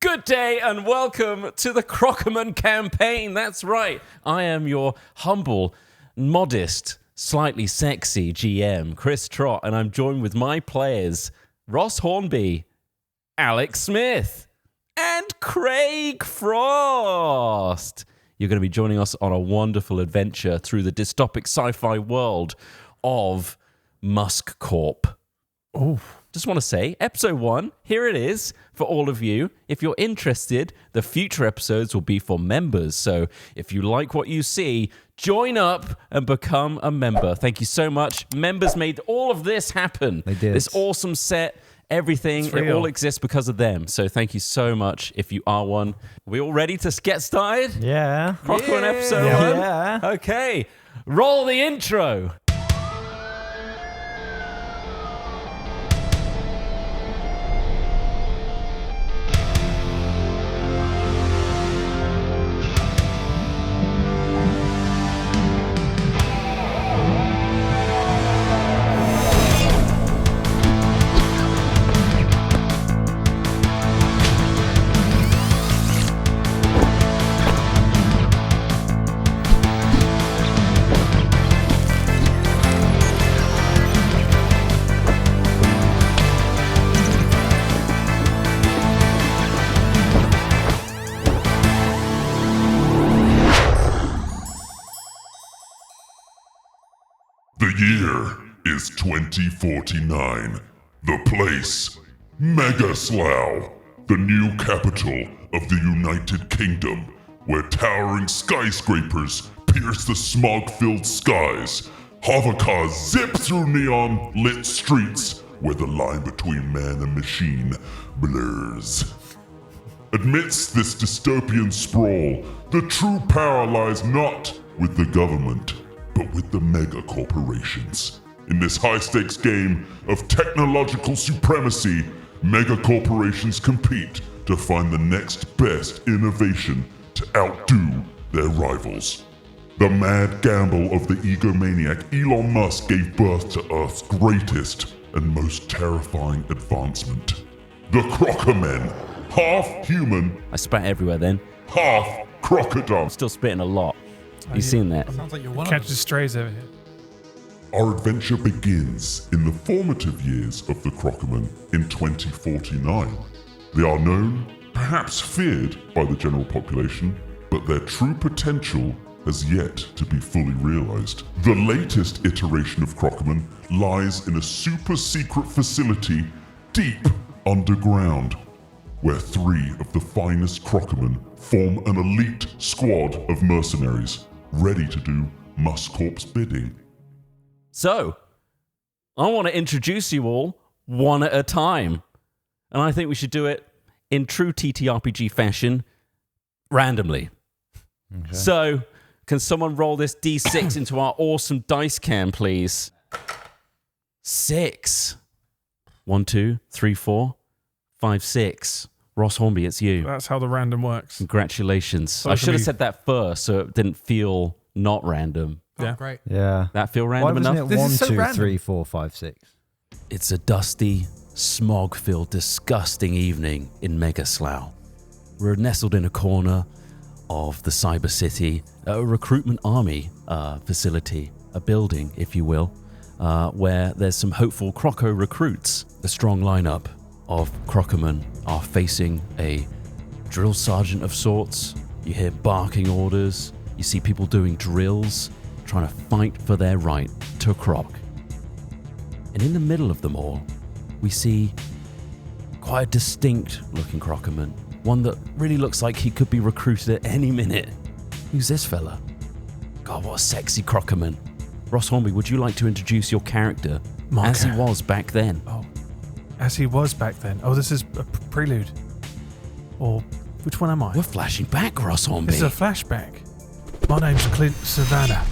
Good day and welcome to the CROCOMEN campaign. That's right. I am your humble, modest, slightly sexy GM, Chris Trott, and I'm joined with my players, Ross Hornby, Alex Smith, and Craig Frost. You're going to be joining us on a wonderful adventure through the dystopic sci-fi world of Musk Corp. Oh, just want to say, episode 1, here it is for all of you. If you're interested, the future episodes will be for members. So if you like what you see, join up and become a member. Thank you so much. Members made all of this happen. They did. This awesome set, everything, it all exists because of them. So thank you so much if you are one. Are we all ready to get started? Yeah. CROCOMEN episode 1? Yeah. Okay, roll the intro. The year is 2049. The place, Megaslough, the new capital of the United Kingdom, where towering skyscrapers pierce the smog-filled skies. Hovercars zip through neon-lit streets where the line between man and machine blurs. Amidst this dystopian sprawl, the true power lies not with the government, but with the mega corporations. In this high-stakes game of technological supremacy, mega corporations compete to find the next best innovation to outdo their rivals. The mad gamble of the egomaniac Elon Musk gave birth to Earth's greatest and most terrifying advancement. The CROCOMEN, half human, I spat everywhere then. half crocodile. Still spitting a lot. You seen that? Sounds like you're one Catch the strays over here. Our adventure begins in the formative years of the CROCOMEN in 2049. They are known, perhaps feared by the general population, but their true potential has yet to be fully realized. The latest iteration of CROCOMEN lies in a super secret facility deep underground, where 3 of the finest CROCOMEN form an elite squad of mercenaries ready to do Musk Corp's bidding. So, I want to introduce you all one at a time. And I think we should do it in true TTRPG fashion, randomly. Okay. So, can someone roll this D6 into our awesome dice cam, please? 6. 1, 2, 3, 4, 5, 6. Ross Hornby, it's you. That's how the random works. Congratulations. So I should have said that first so it didn't feel not random. Oh, Yeah. great. Yeah. That feel Why random wasn't enough? it This 1, is so 2, random. 3, 4, 5, 6? It's a dusty, smog-filled, disgusting evening in Megaslough. We're nestled in a corner of the cyber city, a recruitment army facility, a building, if you will, where there's some hopeful Croco recruits. The strong lineup of CROCOMEN are facing a drill sergeant of sorts. You hear barking orders. You see people doing drills, trying to fight for their right to croc. And in the middle of them all, we see quite a distinct looking CROCOMEN. One that really looks like he could be recruited at any minute. Who's this fella? God, what a sexy CROCOMEN. Ross Hornby, would you like to introduce your character as he was back then? Oh, as he was back then. Oh, this is a prelude. Or which one am I? We're flashing back, Ross Hornby. This is a flashback. My name's Clint Savannah.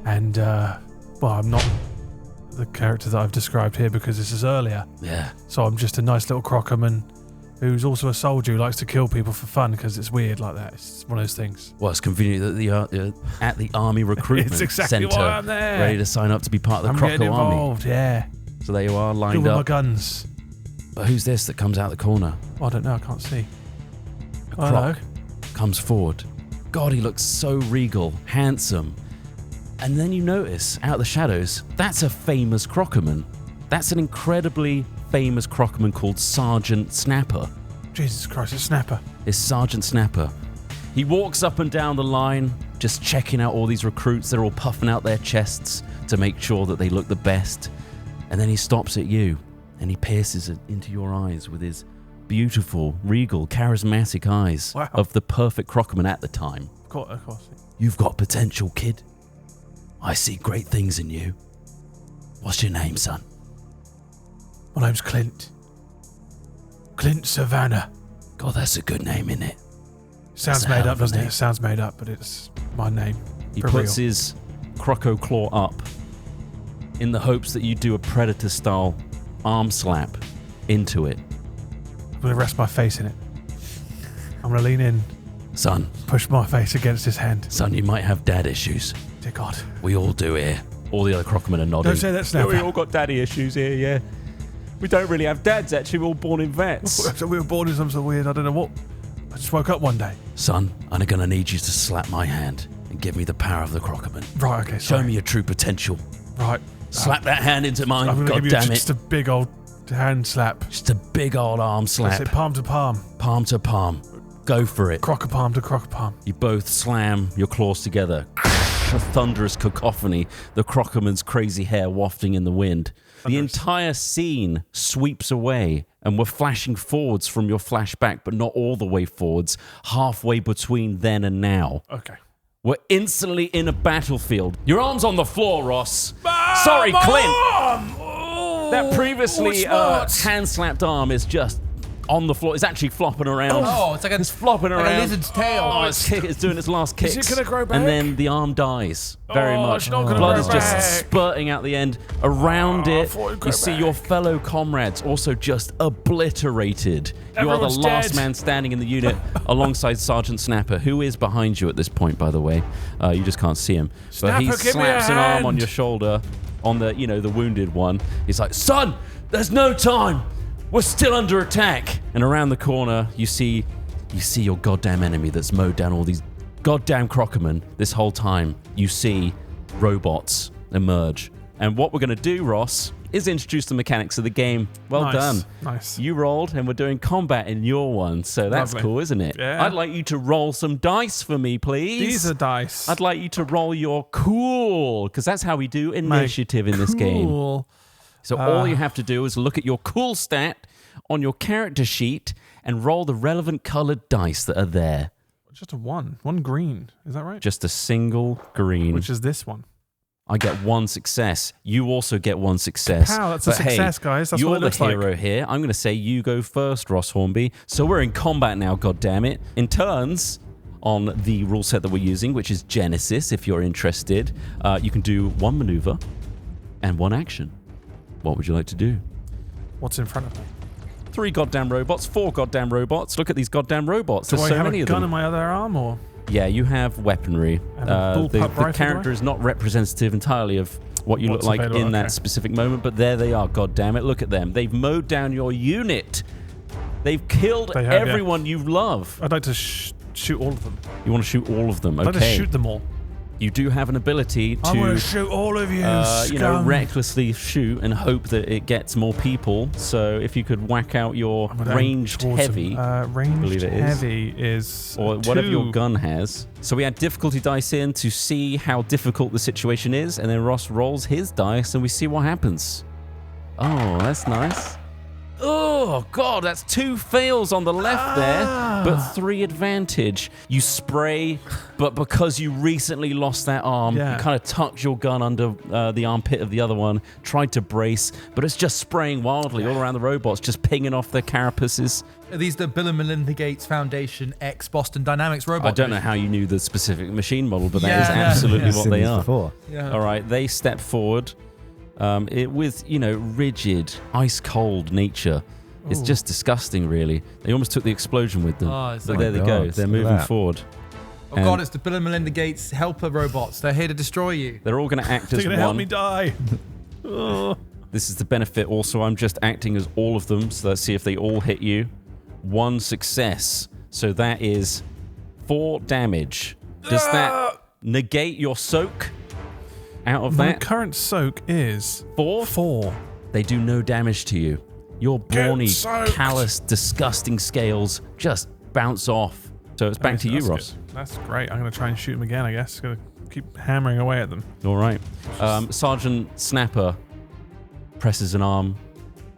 And, well, I'm not the character that I've described here because this is earlier. Yeah. So I'm just a nice little CROCOMEN who's also a soldier who likes to kill people for fun because it's weird like that. It's one of those things. Well, it's convenient that at the Army Recruitment It's exactly Centre, why I'm there. ready to sign up to be part of the I'm Croco getting Army. involved, yeah. So there you are, Good lined with my up. guns. But who's this that comes out the corner? I don't know. I can't see. A Oh, croc hello. comes forward. God, he looks so regal, handsome. And then you notice, out of the shadows, that's a famous CROCOMEN. That's an incredibly famous CROCOMEN called Sergeant Snapper. Jesus Christ, it's Snapper. It's Sergeant Snapper. He walks up and down the line, just checking out all these recruits. They're all puffing out their chests to make sure that they look the best. And then he stops at you, and he pierces it into your eyes with his beautiful, regal, charismatic eyes of the perfect CROCOMEN at the time. Of course. You've got potential, kid. I see great things in you. What's your name, son? My name's Clint. Clint Savannah. God, that's a good name, isn't it? Sounds That's a made hell up, of a doesn't it? name. It sounds made up, but it's my name. He For puts real. his croco claw up in the hopes that you do a predator-style arm slap into it. I'm going to rest my face in it. I'm going to lean in, Son, push my face against his hand. son, you might have dad issues. Dear God. We all do here. All the other CROCOMEN are nodding. Don't say that, Snapper. We all got daddy issues here, yeah. We don't really have dads, actually. We're all born in vets. So we were born in some sort of weird, I don't know what. I just woke up one day. Son, I'm going to need you to slap my hand and give me the power of the CROCOMEN. Right, okay, Show sorry. me your true potential. Right. Slap that hand into mine, I'm going to God give you damn it. just a big old hand slap. Just a big old arm slap. That's it, palm to palm. Palm to palm. Go for it. Croc palm to croc palm. You both slam your claws together. A thunderous cacophony, the CROCOMEN's crazy hair wafting in the wind. The entire scene sweeps away, and we're flashing forwards from your flashback, but not all the way forwards, halfway between then and now. Okay. We're instantly in a battlefield. Your arm's on the floor, Ross. Sorry, Clint. That previously hand-slapped arm is just on the floor. It's actually flopping around. Oh, it's like It's flopping like around. a lizard's tail. Oh, it's doing its last kicks. Is it gonna grow back? And then the arm dies very Oh, much. it's not gonna Blood grow is just back. spurting out the end. Around Oh, I it, thought it'd you grow see back. your fellow comrades also just obliterated. Everyone's you are the last dead. man standing in the unit alongside Sergeant Snapper, who is behind you at this point, by the way. You just can't see him. But he Snapper, give me a slaps an arm on hand. your shoulder, on the, the wounded one. He's like, son, there's no time. We're still under attack. And around the corner, you see your goddamn enemy that's mowed down all these goddamn CROCOMEN. This whole time, you see robots emerge. And what we're going to do, Ross, is introduce the mechanics of the game. Well Nice, done. nice. You rolled, and we're doing combat in your one. So that's Lovely. cool, isn't it? Yeah. I'd like you to roll some dice for me, please. These are dice. I'd like you to roll your cool, because that's how we do initiative in this game. Cool. So all you have to do is look at your cool stat on your character sheet and roll the relevant colored dice that are there. Just a one. One green. Is that right? Just a single green. Which is this one. I get one success. You also get one success. Pow, that's a But hey, success, guys. That's you're what it the looks like. hero here. I'm going to say you go first, Ross Hornby. So we're in combat now, goddammit. In turns, on the rule set that we're using, which is Genesis, if you're interested, you can do one maneuver and one action. What would you like to do? What's in front of me? 3 goddamn robots, 4 goddamn robots. Look at these goddamn robots. Do There's I so have many a of gun them. in my other arm, or? Yeah, you have weaponry. And a bullpup The rifle, do character I? is not representative entirely of what you What's look like available, in that okay. specific moment, but there they are, goddammit. Look at them. They've mowed down your unit. They've killed They have, yeah. everyone you love. I'd like to shoot all of them. You want to shoot all of them, I'd like to okay. shoot them all. You do have an ability I'm going to to shoot all of you, scum. recklessly shoot and hope that it gets more people. So if you could whack out your I'm gonna aim ranged towards heavy, them. believe Ranged it is. heavy is or whatever your 2. gun has. So we add difficulty dice in to see how difficult the situation is, and then Ross rolls his dice and we see what happens. Oh, that's nice. Oh, God, that's 2 fails on the left there, but 3 advantage. You spray, but because you recently lost that arm, Yeah. you kind of tucked your gun under the armpit of the other one, tried to brace, but it's just spraying wildly all around the robots, just pinging off their carapaces. Are these the Bill and Melinda Gates Foundation ex Boston Dynamics robots? I don't know how you knew the specific machine model, but that Yeah, is yeah, absolutely yeah. what Seen they these are. before. Yeah. All right, they step forward with, rigid, ice-cold nature. It's just disgusting, really. They almost took the explosion with them. Oh, it's but like- there they go. God, They're look at moving that. forward. Oh God, it's the Bill and Melinda Gates helper robots. They're here to destroy you. They're all going to act They're as going to help me one. die. Oh. This is the benefit also. I'm just acting as all of them, so let's see if they all hit you. 1 success. So that is 4 damage. Does that negate your soak out of My that? current soak is 4? 4. They do no damage to you. Your brawny, soaked. callous, disgusting scales just bounce off. So it's back to you, That's Ross. good. That's great. I'm going to try and shoot them again, I guess. Going to keep hammering away at them. All right. Sergeant Snapper presses an arm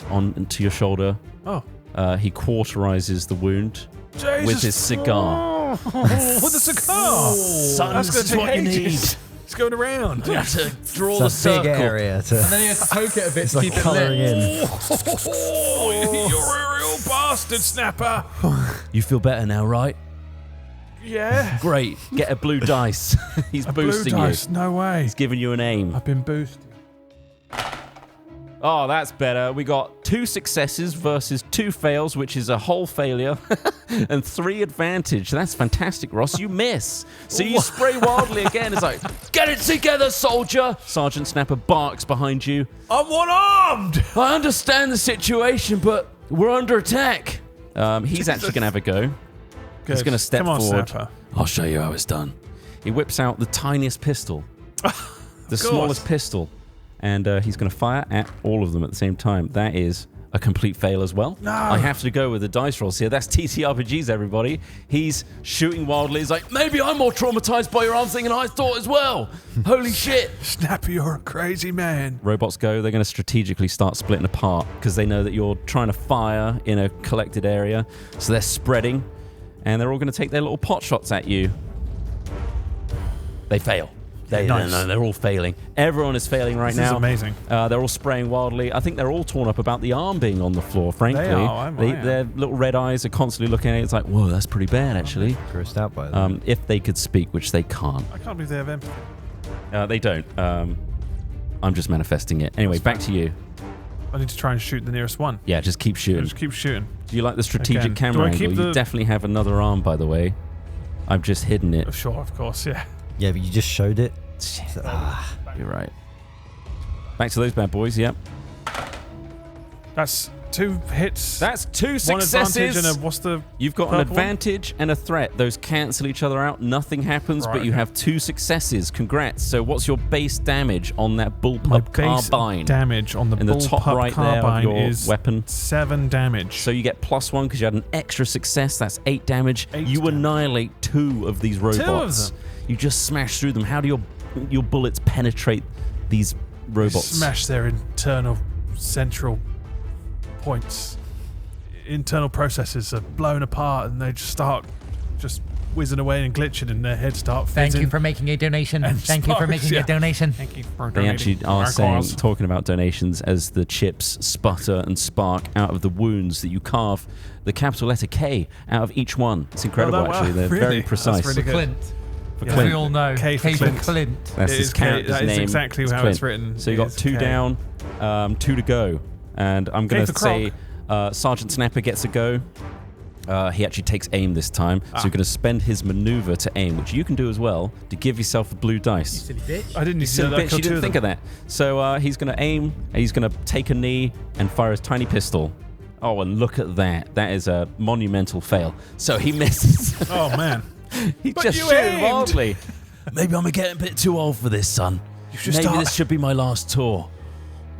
onto your shoulder. Oh. He cauterizes the wound with his cigar. With a cigar. Son, That's this going is to take what you need. ages. It's going around. You have to draw the It's a big circle. area to. And then you have to poke it a bit It's to like keep it colouring lit. in. Oh, you're a real bastard, Snapper. You feel better now, right? Yeah. Great. Get a blue dice. He's boosting Blue you. dice. No way. He's giving you an aim. I've been boosted. Oh, that's better. We got 2 successes versus 2 fails, which is a whole failure, and 3 advantage. That's fantastic, Ross. You miss. So you spray wildly again. It's like, get it together, soldier. Sergeant Snapper barks behind you. I'm one-armed. I understand the situation, but we're under attack. He's actually going to have a go. He's Good. going to step Come on, forward. Snapper. I'll show you how it's done. He whips out the tiniest pistol, the smallest pistol, and he's going to fire at all of them at the same time. That is a complete fail as well. No. I have to go with the dice rolls here. That's TTRPGs, everybody. He's shooting wildly. He's like, maybe I'm more traumatized by your arms than I thought as well. Holy shit. Snapper, you're a crazy man. Robots go. They're going to strategically start splitting apart because they know that you're trying to fire in a collected area. So they're spreading, and they're all going to take their little pot shots at you. They fail. Nice. No, they're all failing. Everyone is failing right This now. is amazing. They're all spraying wildly. I think they're all torn up about the arm being on the floor, frankly. They are. I am. Their little red eyes are constantly looking at it. It's like, whoa, that's pretty bad, actually. Grossed out by that. If they could speak, which they can't. I can't believe they have empathy. They don't. I'm just manifesting it. Anyway, back to you. I need to try and shoot the nearest one. Yeah, just keep shooting. Just keep shooting. Do you like the strategic Again. camera Do I angle? keep You the- definitely have another arm, by the way. I've just hidden it. Sure, of course, yeah. Yeah, but you just showed it. You're right. Back to those bad boys, yep. That's 2 hits. That's 2 one successes. advantage and what's the... You've got an purple one? advantage and a threat. Those cancel each other out. Nothing happens, Right, but you okay. have 2 successes. Congrats. So what's your base damage on that My bullpup base carbine? damage on the In the top bullpup right there of carbine your is weapon. 7 damage. So you get +1 because you had an extra success. That's 8 damage. 8 you damage. annihilate 2 of these robots. them? You just smash through them. How do your bullets penetrate these robots? Smash their internal central points. Internal processes are blown apart and they just start just whizzing away and glitching and their heads start fizzing. Thank you for making a donation. And Thank you for sparks, making yeah. a donation. Thank you for They donating. actually are Our saying, cause. talking about donations as the chips sputter and spark out of the wounds that you carve the capital letter K out of each one. It's incredible, Oh, wow. actually. They're Really? very That's precise. really good. Clint. For Yeah. Clint. We all know. K for Clint. That's It his is character's K. That is name. exactly how Clint. it's written. So you It got is 2 K. down, 2 to go. And I'm going K to for say Sergeant Snapper gets a go. He actually takes aim this time. So you're going to spend his maneuver to aim, which you can do as well, to give yourself a blue dice. Silly bitch. I didn't need to Silly do that. bitch, you didn't think of that. So he's going to aim, and he's going to take a knee and fire his tiny pistol. Oh, and look at that. That is a monumental fail. So he misses. Oh, man. He's But just you shooting aimed. wildly. Maybe I'm getting a bit too old for this, son. should Maybe start- this should be my last tour.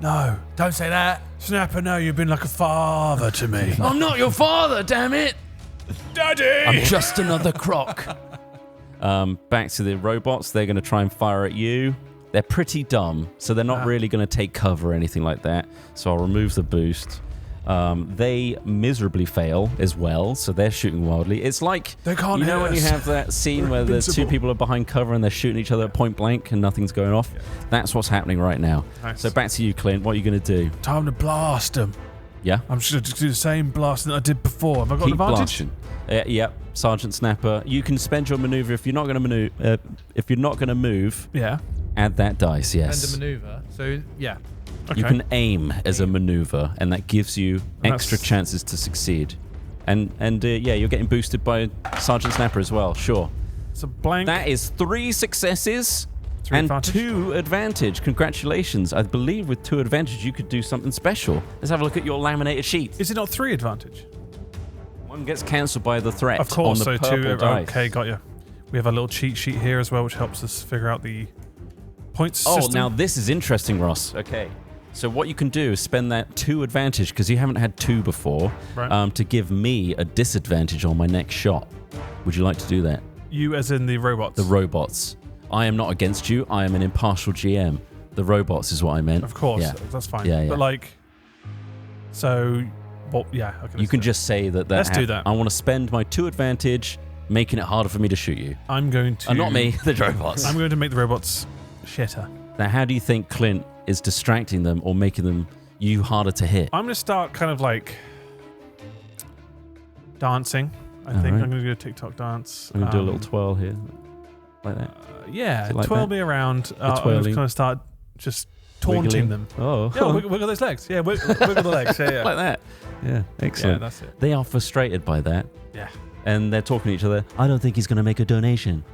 No. Don't say that. Snapper, no, you've been like a father to me. I'm not your father, damn it. Daddy! I'm just another croc. Back to the robots. They're going to try and fire at you. They're pretty dumb, so they're not really going to take cover or anything like that. So I'll remove the boost. They miserably fail as well, so they're shooting wildly. It's like, They can't you know hit when you us. have that scene where the 2 invincible. people are behind cover and they're shooting each other at point blank and nothing's going off? That's what's happening right now. Nice. So back to you, Clint. What are you going to do? Time to blast them. Yeah? I'm just going to do the same blasting that I did before. Have I got Keep an advantage? blasting. Yep, Sergeant Snapper. You can spend your maneuver if you're not going to maneuver. If you're not going to move, Yeah. add that dice. Yes. And a maneuver. So, yeah. Okay. You can aim as a maneuver, and that gives you extra That's- chances to succeed. And yeah, you're getting boosted by Sergeant Snapper as well. Sure. It's a blank. That is 3 successes 3 and advantage. 2 advantage. Congratulations. I believe with 2 advantage, you could do something special. Let's have a look at your laminated sheet. Is it not 3 advantage? One gets cancelled by the threat. Of course, on the so 2. purple dice. Okay, got you. We have a little cheat sheet here as well, which helps us figure out the points system. Now this is interesting, Ross. Okay. So what you can do is spend that 2 advantage, because you haven't had 2 before, Right. to give me a disadvantage on my next shot. Would you like to do that? You as in the robots? The robots. I am not against you. I am an impartial GM. The robots is what I meant. Of course, Yeah. that's fine. Yeah, yeah. But like, so, well, yeah. Okay, You can just say that. Let's do that. I want to spend my 2 advantage, making it harder for me to shoot you. I'm going to... Not me, the robots. I'm going to make the robots shitter. Now, how do you think Clint is distracting them or making them you harder to hit? I'm going to start kind of like dancing. I think right. I'm going to do a TikTok dance. I'm going to do a little twirl here. Like that. Yeah, like twirl that? me around. I'm just twirling. going to start just taunting Wiggling. them. Oh. Yeah, wiggle those legs. Yeah, wiggle the legs. Yeah, yeah. Like that. Yeah, Yeah, excellent. that's it. They are frustrated by that. Yeah. And they're talking to each other. I don't think he's going to make a donation,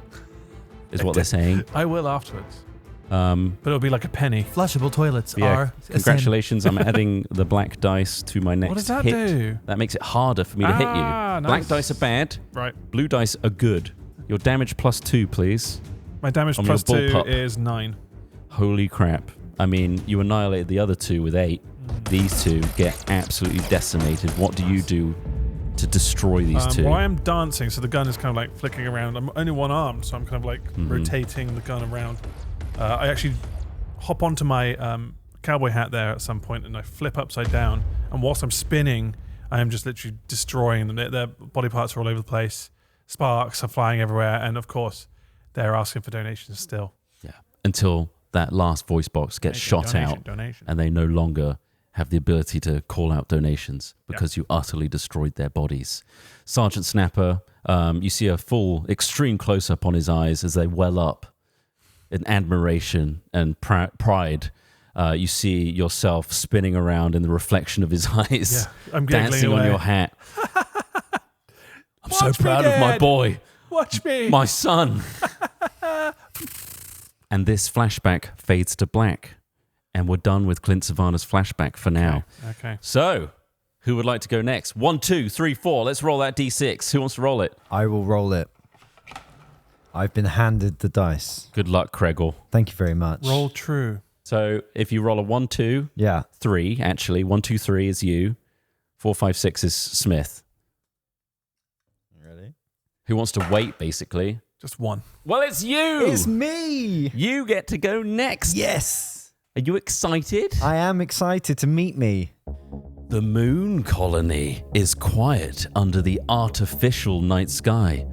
is what they're saying. I will afterwards. Um, But it'll be like a penny. Flushable toilets yeah, are a sin. congratulations. I'm adding the black dice to my next What does that hit. do? That makes it harder for me to hit you. Ah, Black nice. dice are bad. Right. Blue dice are good. Your damage +2, please. My damage On your plus 2 bullpup. is 9. Holy crap. I mean, you annihilated the other 2 with 8. These 2 get absolutely decimated. What do you do to destroy these 2? Well, I am dancing, so the gun is kind of like flicking around. I'm only one armed, so I'm kind of like rotating the gun around. I actually hop onto my cowboy hat there at some point, and I flip upside down. And whilst I'm spinning, I am just literally destroying them. Their body parts are all over the place. Sparks are flying everywhere, and of course, they're asking for donations still. Yeah. Until that last voice box gets shot out Donation. and they no longer have the ability to call out donations because you utterly destroyed their bodies. Sergeant Snapper, you see a full extreme close-up on his eyes as they well up in admiration and pride. You see yourself spinning around in the reflection of his eyes, Yeah, I'm giggling dancing on away. your hat. I'm so Watch me, proud of my Dad. boy, Watch me! my son. And this flashback fades to black. And we're done with Clint Savannah's flashback for now. Okay. So, who would like to go next? 1, 2, 3, 4. Let's roll that D6. Who wants to roll it? I will roll it. I've been handed the dice. Good luck, Cregor. Thank you very much. Roll true. So, if you roll a 1, 2, Yeah. 3, actually, 1, 2, 3 is you. 4, 5, 6 is Smith. Ready? Who wants to wait, basically? Just one. Well, it's you! It's me! You get to go next. Yes! Are you excited? I am excited to meet me. The moon colony is quiet under the artificial night sky.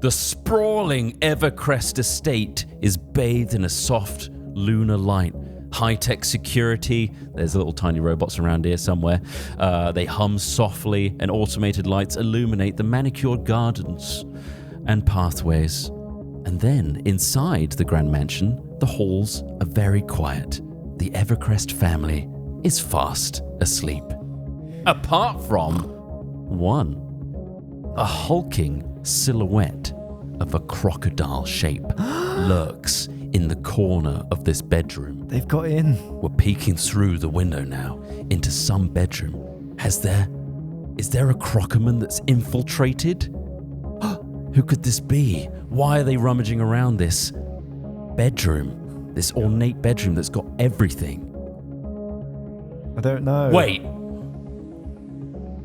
The sprawling Evercrest estate is bathed in a soft lunar light. High-tech security, there's little tiny robots around here somewhere. They hum softly and automated lights illuminate the manicured gardens and pathways. And then, inside the Grand Mansion, the halls are very quiet. The Evercrest family is fast asleep. Apart from one, a hulking silhouette of a crocodile shape lurks in the corner of this bedroom. They've got in. We're peeking through the window now into some bedroom. Is there a CROCOMEN that's infiltrated? Who could this be? Why are they rummaging around this bedroom? This ornate bedroom that's got everything. I don't know. Wait.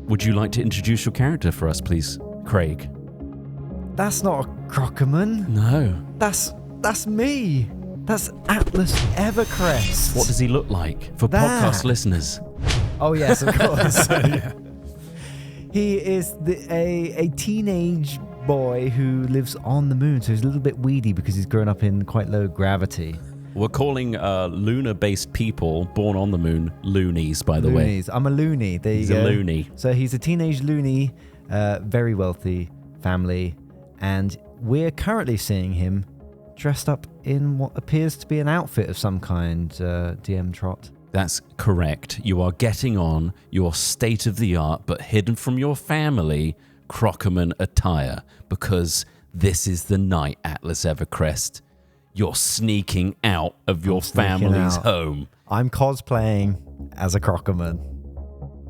Would you like to introduce your character for us, please, Craig? That's not a CROCOMEN. No. That's me. That's Atlas Evercrest. What does he look like for That. podcast listeners? Oh, yes, of course. Yeah. He is a teenage boy who lives on the moon, so he's a little bit weedy because he's grown up in quite low gravity. We're calling lunar-based people born on the moon loonies, by the way. Loonies. I'm a loony. There He's you a go. loony. So he's a teenage loony, very wealthy family, and we're currently seeing him dressed up in what appears to be an outfit of some kind, DM Trot. That's correct. You are getting on your state-of-the-art, but hidden from your family, CROCOMEN attire, because this is the night, Atlas Evercrest. you're sneaking out of your sneaking family's out. home. I'm cosplaying as a CROCOMEN.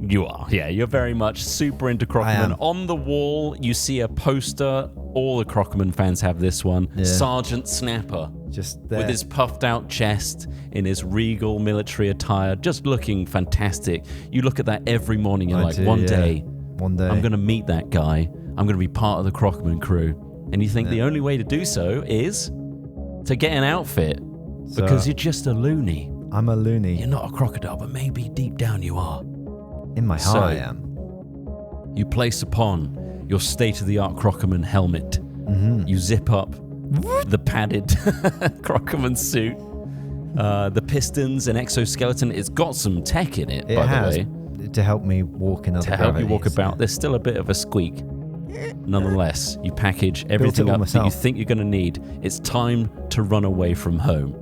You are, yeah. You're very much super into I CROCOMEN. am. On the wall, you see a poster. All the CROCOMEN fans have this one. Yeah. Sergeant Snapper. Just there. With his puffed out chest, in his regal military attire, just looking fantastic. You look at that every morning, you're like, one day, I'm going to meet that guy. I'm going to be part of the CROCOMEN crew. And you think the only way to do so is to get an outfit because you're just a loony. I'm a loony. You're not a crocodile, but maybe deep down you are. In my heart, I am. You place upon your state-of-the-art CROCOMEN helmet. Mm-hmm. You zip up the padded CROCOMEN suit. The pistons and exoskeleton. It's got some tech in it, by the way. To help me walk in other To help you walk gravities, about. There's still a bit of a squeak. Nonetheless, you package everything all up that you myself. think you're going to need. It's time to run away from home.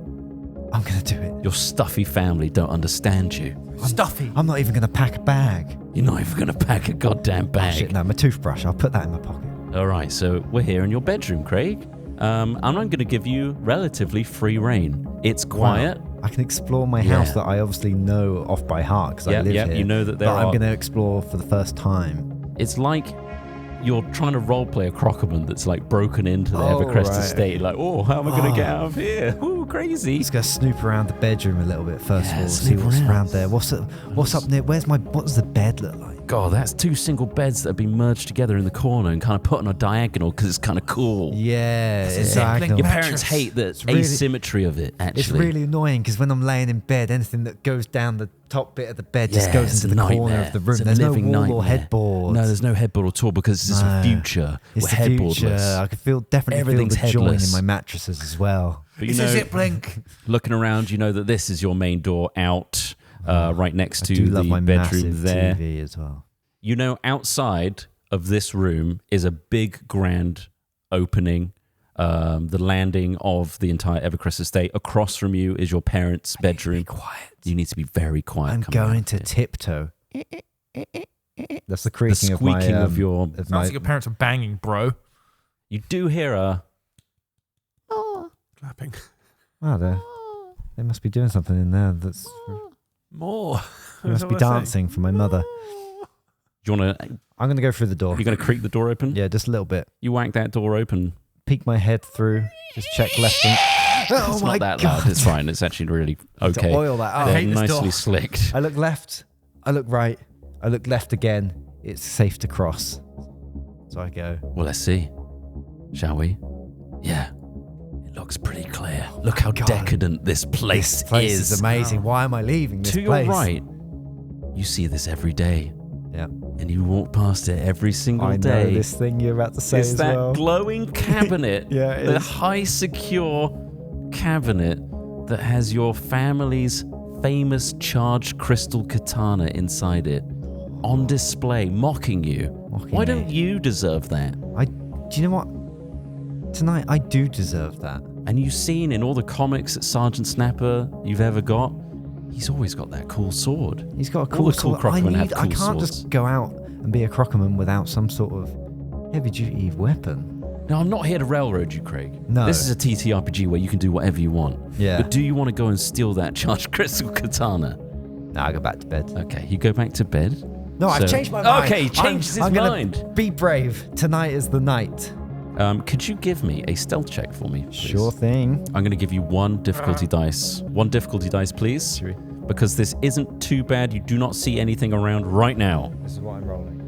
I'm going to do it. Your stuffy family don't understand you. Stuffy. I'm not even going to pack a bag. You're not even going to pack a goddamn bag. Shit, no, my toothbrush. I'll put that in my pocket. All right, so we're here in your bedroom, Craig. And I'm going to give you relatively free reign. It's quiet. Wow. I can explore my house that I obviously know off by heart because I live here. You know that there but I'm are. going to explore for the first time. It's like you're trying to roleplay a CROCOMEN that's like broken into the Evercrest right. estate. Like, oh, how am I going to get out of here? Ooh, crazy. Let's go snoop around the bedroom a little bit first of all. See snoop what's around. around there. What's up there? What does the bed look like? God, that's two single beds that have been merged together in the corner and kind of put on a diagonal because it's kind of cool. Yeah, It's a it's zipling diagonal. Your mattress. parents hate the really- asymmetry of it, actually. It's really annoying because when I'm laying in bed, anything that goes down the top bit of the bed just Yeah, goes it's into a the corner nightmare. of the room. It's a There's no living wall or nightmare. headboard. No, there's no headboard at all because this is the future. It's We're the future. headboardless. I can definitely Everything's feel the join headless. in my mattresses as well. But It's a zip link. looking around, you know that this is your main door out, right next I to do love the my bedroom massive there. TV as well. You know, outside of this room is a big, grand opening, the landing of the entire Evercrest estate. Across from you is your parents' bedroom. Be quiet. You need to be very quiet. I'm coming out going of to here. tiptoe. That's the The creaking squeaking of of my. your. Of Sounds my like your parents are banging, bro. You do hear a. Clapping. wow, they must be doing something in there. That's More. they must be dancing for my mother. Do you want to? I'm going to go through the door. You're going to creak the door open. Yeah, just a little bit. You whack that door open. Peek my head through. Just check left and. Oh It's my not that God. loud. It's fine. It's actually really okay. To oil that I up. They're hate this nicely door. slicked. I look left. I look right. I look left again. It's safe to cross. So I go. Well, let's see. Shall we? Yeah. It looks pretty clear. Look how God. decadent this place, This place is amazing. Why am I leaving this To place? your right, you see this every day. Yeah. And you walk past it every single I know day. this thing you're about to say It's as that well. glowing cabinet. Yeah, it the is. high secure cabinet that has your family's famous charged crystal katana inside it. On display, mocking you. Mocking Why me. don't you deserve that? Do you know what? Tonight I do deserve that. And you've seen in all the comics that Sergeant Snapper you've ever got, he's always got that cool sword. He's got a All cool the cool sword. CROCOMEN have I cool can't swords. just go out and be a CROCOMEN without some sort of heavy duty weapon. Now, I'm not here to railroad you, Craig. No. This is a TTRPG where you can do whatever you want. Yeah. But do you want to go and steal that charged crystal katana? No, I go back to bed. Okay, you go back to bed. No, I've So- changed my mind. Okay, he changes his I'm gonna mind. Be brave. Tonight is the night. Could you give me a stealth check for me, please? Sure thing. I'm going to give you one difficulty dice. One difficulty dice, please. Sure. Because this isn't too bad. You do not see anything around right now. This is what I'm rolling.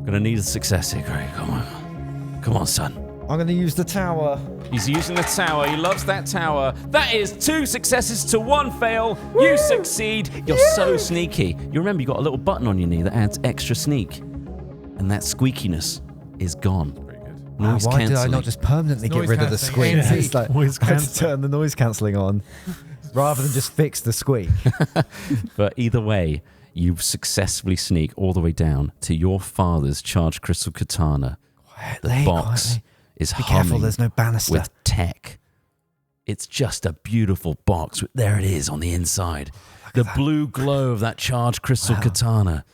Gonna need a success here, Craig. Come on. Come on, son. I'm going to use the tower. He's using the tower. He loves that tower. That is 2 successes to 1 fail. You succeed. You're so sneaky. You remember you got a little button on your knee that adds extra sneak. And that squeakiness is gone. Very good. Wow, Noise why did I cancelling. not just permanently get Noise rid of the cancelling. squeak? It's like, Noise I had to cancelling. turn the noise cancelling on rather than just fix the squeak. But either way, you successfully sneak all the way down to your father's charged crystal katana. The Quietly, box quietly. is Be humming careful, there's no banister. with tech. It's just a beautiful box. There it is on the inside. The blue glow of that charged crystal katana.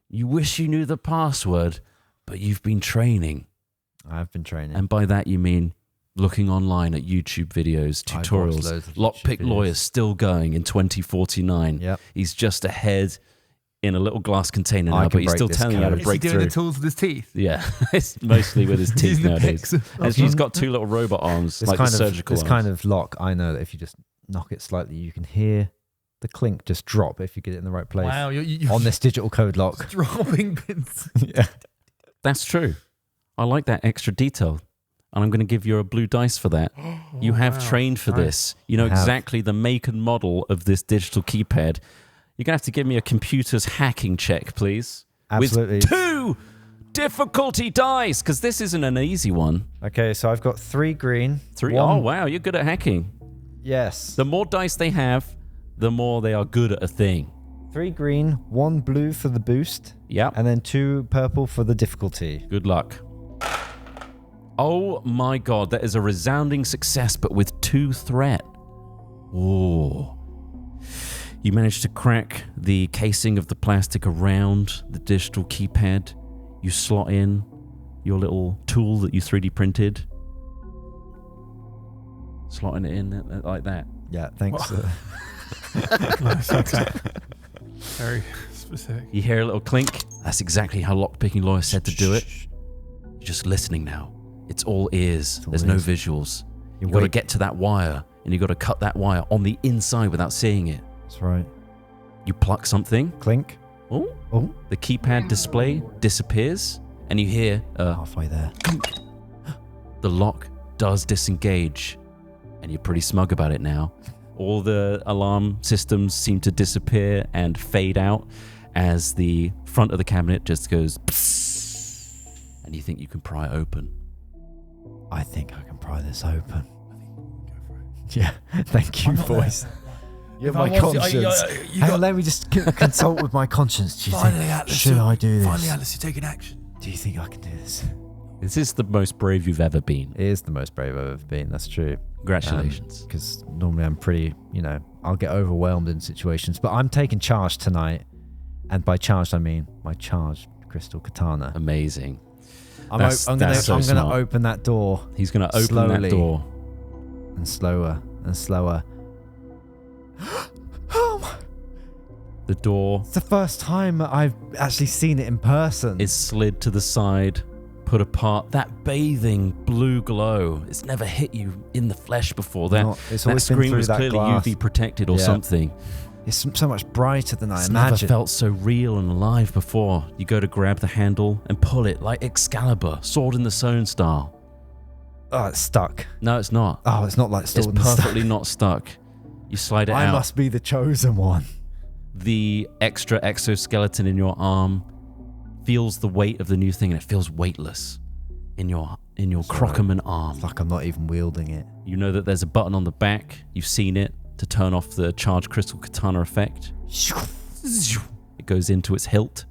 You wish you knew the password, but you've been training. I've been training. And by that you mean looking online at YouTube videos, I've watched tutorials. loads of Lockpick YouTube Lawyer's videos. still going in 2049. Yep. He's just ahead in a little glass container I now, can but he's break still this telling you how to code. Is he break doing through. the tools with his teeth? Yeah, it's mostly with his teeth Using the nowadays. picks. And he's got two little robot arms, This like kind the surgical This arms. kind of lock, I know that if you just knock it slightly, you can hear the clink just drop if you get it in the right place. Wow, you're On this digital code lock. dropping pins. Yeah. That's true. I like that extra detail. And I'm going to give you a blue dice for that. You have wow. trained for Nice. this. You know I have. exactly the make and model of this digital keypad. You're going to have to give me a computer's hacking check, please. Absolutely. With 2 difficulty dice, because this isn't an easy one. Okay, so I've got 3 green. 3. One- Oh, wow, you're good at hacking. Yes. The more dice they have, the more they are good at a thing. 3 green, 1 blue for the boost, Yep. and then 2 purple for the difficulty. Good luck. Oh my god, that is a resounding success, but with 2 threat. Oh. You managed to crack the casing of the plastic around the digital keypad. You slot in your little tool that you 3D printed. Slotting it in like that. Yeah, thanks. Nice. Okay. Very specific. You hear a little clink. That's exactly how Lockpicking Lawyer said to do it. You're just listening now. It's all ears. all There's no ears. visuals. You You've got to wait. get to that wire, and you've got to cut that wire on the inside without seeing it. That's right. You pluck something. Clink. Oh, Oh, the keypad display disappears, and you hear halfway there. the lock does disengage, and you're pretty smug about it now. All the alarm systems seem to disappear and fade out as the front of the cabinet just goes psst, and you think you can pry it open. I think I can pry this open. Yeah, thank you, I'm not there. boys. You're If my I was- conscience. you Hang got- on, let me just consult with my conscience. Do you Finally, think, Atlas. should I do this? Finally, Atlas, you're taking action. Do you think I can do this? This is the most brave you've ever been. It is the most brave I've ever been. That's true. Congratulations. Because normally I'm pretty, I'll get overwhelmed in situations. But I'm taking charge tonight. And by charged, I mean my charged crystal katana. Amazing. I'm That's gonna so smart. open that door He's going to open Slowly. that door. and slower and slower. The door It's the first time I've actually seen it in person. is slid to the side, put apart. That bathing blue glow. It's never hit you in the flesh before. It's That always been screen through was that clearly glass. UV protected or Yeah. something. It's so much brighter than I It's never imagined. felt so real and alive before. You go to grab the handle and pull it like Excalibur, sword in the stone style. Oh, it's stuck. No, it's not. Oh, it's not like It's sword and stuff. perfectly not stuck. You slide it I out. must be the chosen one. The extra exoskeleton in your arm feels the weight of the new thing, and it feels weightless in your CROCOMEN arm. It's like I'm not even wielding it. You know that there's a button on the back. You've seen it to turn off the charged crystal katana effect. It goes into its hilt.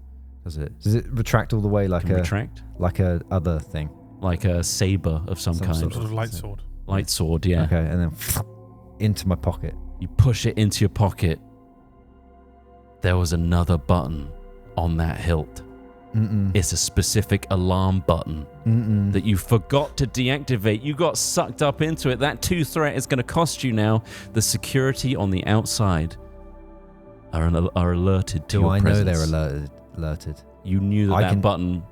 Does it? Does it retract all the way like Can a retract like a other thing? like a saber of some kind. sort Sort of light sword. Light sword, yeah. Okay, and then into my pocket. You push it into your pocket. There was another button on that hilt. Mm-mm. It's a specific alarm button Mm-mm. that you forgot to deactivate. You got sucked up into it. That 2 threat is going to cost you now. The security on the outside are alerted to Do your I know presence. they're alerted? You knew that I that can- button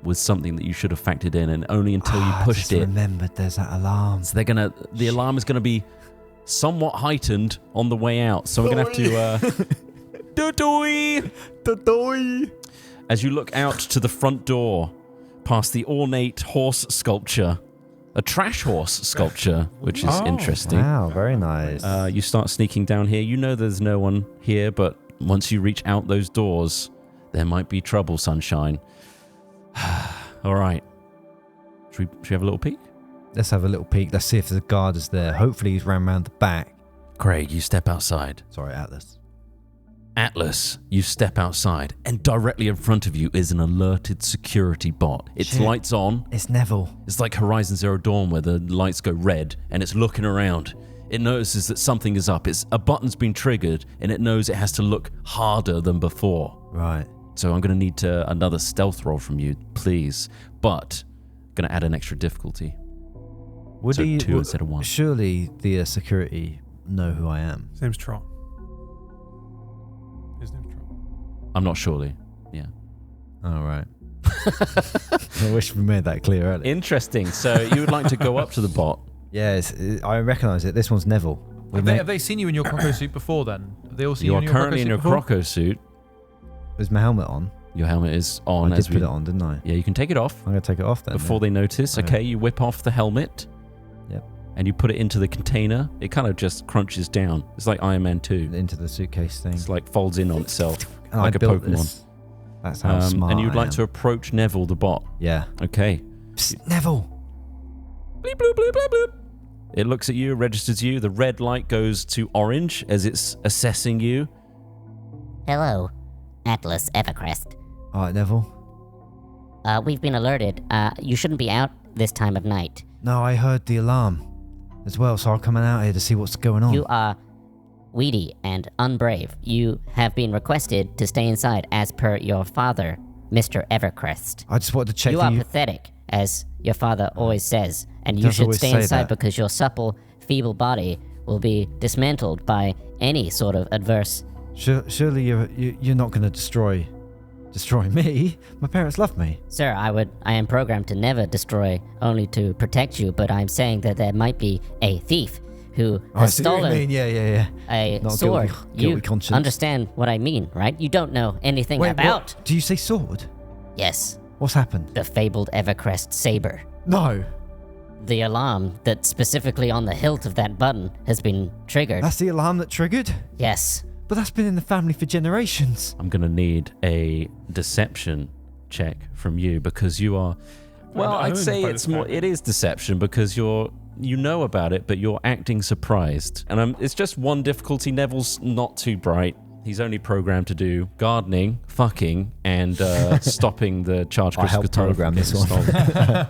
was something that you should have factored in, and only until you I pushed just it. remembered there's that alarm. So the alarm is gonna be somewhat heightened on the way out. So we're gonna have to doo-doo-y. As you look out to the front door, past the ornate horse sculpture, a trash horse sculpture, which is Oh, interesting. Wow, very nice. You start sneaking down here. You know there's no one here, but once you reach out those doors, there might be trouble, sunshine. All right. Should we have a little peek? Let's have a little peek. Let's see if the guard is there. Hopefully he's round the back. Craig, you step outside. Sorry, Atlas. Atlas, you step outside, and directly in front of you is an alerted security bot. Its Shit. lights on. It's Neville. It's like Horizon Zero Dawn where the lights go red, and it's looking around. It notices that something is up. A button's been triggered, and it knows it has to look harder than before. Right. So I'm going to need another stealth roll from you, please. But I'm going to add an extra difficulty. Would So he, 2 instead of 1. Surely the security know who I am. His name's Trot. His name's Trot. I'm not surely. Yeah. All right. I wish we made that clear earlier. Interesting. So you would like to go up to the bot. Yes, I recognise it. This one's Neville. Have they seen you in your croco suit before then? Have they all seen You you are in your currently in your croco suit. Is my helmet on? Your helmet is on. I did put it on, didn't I? Yeah, you can take it off I'm going to take it off then. before they notice. Okay. Okay, you whip off the helmet. Yep. And you put it into the container. It kind of just crunches down. It's like Iron Man 2. Into the suitcase thing. It's like folds in on itself And like I a built Pokemon. This. That's how smart And you'd I like am. to approach Neville the bot. Yeah. Okay. Psst, Neville! Bleep, bloop, bloop, bloop, bloop. It looks at you, registers you. The red light goes to orange as it's assessing you. Hello, Atlas Evercrest. Alright, Neville. We've been alerted. You shouldn't be out this time of night. No, I heard the alarm as well, so I'm coming out here to see what's going on. You are weedy and unbrave. You have been requested to stay inside as per your father, Mr. Evercrest. I just wanted to check You are pathetic, as your father always says, and you Does should always stay say inside that. because your supple, feeble body will be dismantled by any sort of adverse. Surely you're not going to destroy me. My parents love me. Sir, I am programmed to never destroy, only to protect you, but I'm saying that there might be a thief who I has see what you stolen mean. Yeah. a Not sword. guilty You conscience. understand what I mean, right? You don't know anything Wait, about. what? Do you say sword? Yes, What's happened? the fabled Evercrest saber. No, The alarm that's specifically on the hilt of that button has been triggered. that's the alarm that triggered. Yes. But that's been in the family for generations. I'm going to need a deception check from you because you are... Well, I I'd don't say know it's about more... this It is deception because you know about it, but you're acting surprised. And it's just one difficulty. Neville's not too bright. He's only programmed to do gardening, fucking, and stopping the charge I crystal helped guitar program from this getting one. stolen.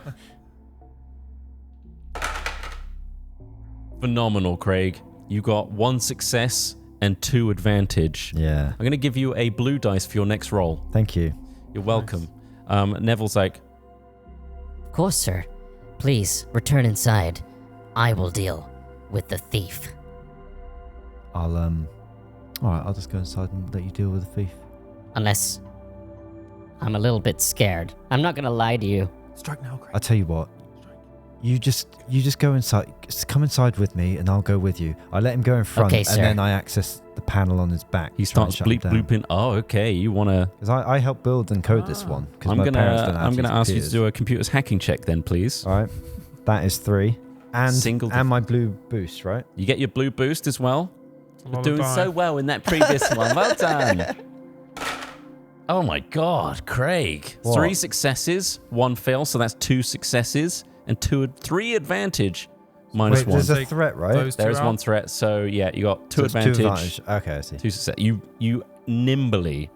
Phenomenal, Craig. You got 1 success and 2 advantage. Yeah. I'm going to give you a blue dice for your next roll. Thank you. You're welcome. Neville's like, Of course, sir. Please return inside. I will deal with the thief. All right, I'll just go inside and let you deal with the thief. Unless I'm a little bit scared. I'm not gonna lie to you. Strike now, Craig. I'll tell you what. You just go inside. Just come inside with me, and I'll go with you. I let him go in front, Okay, and sir. then I access the panel on his back. he starts bleep blooping. Oh, okay. You want to... Because I helped build and code this one. Because I'm my gonna parents don't know how I'm to gonna use ask you to computers. do a computer's hacking check then, please. All right, that is 3, and Single and my blue boost, right? You get your blue boost as well. It's a lot of Doing die. so well in that previous one. Well done. Oh my God, Craig! What? 3 successes, 1 fail, so that's 2 successes and 3 advantage. Minus Wait, 1. there's a Take threat, right? those two There's out. 1 threat, so yeah, you got 2 So it's advantage. 2 Okay, I see. 2 success. You nimbly,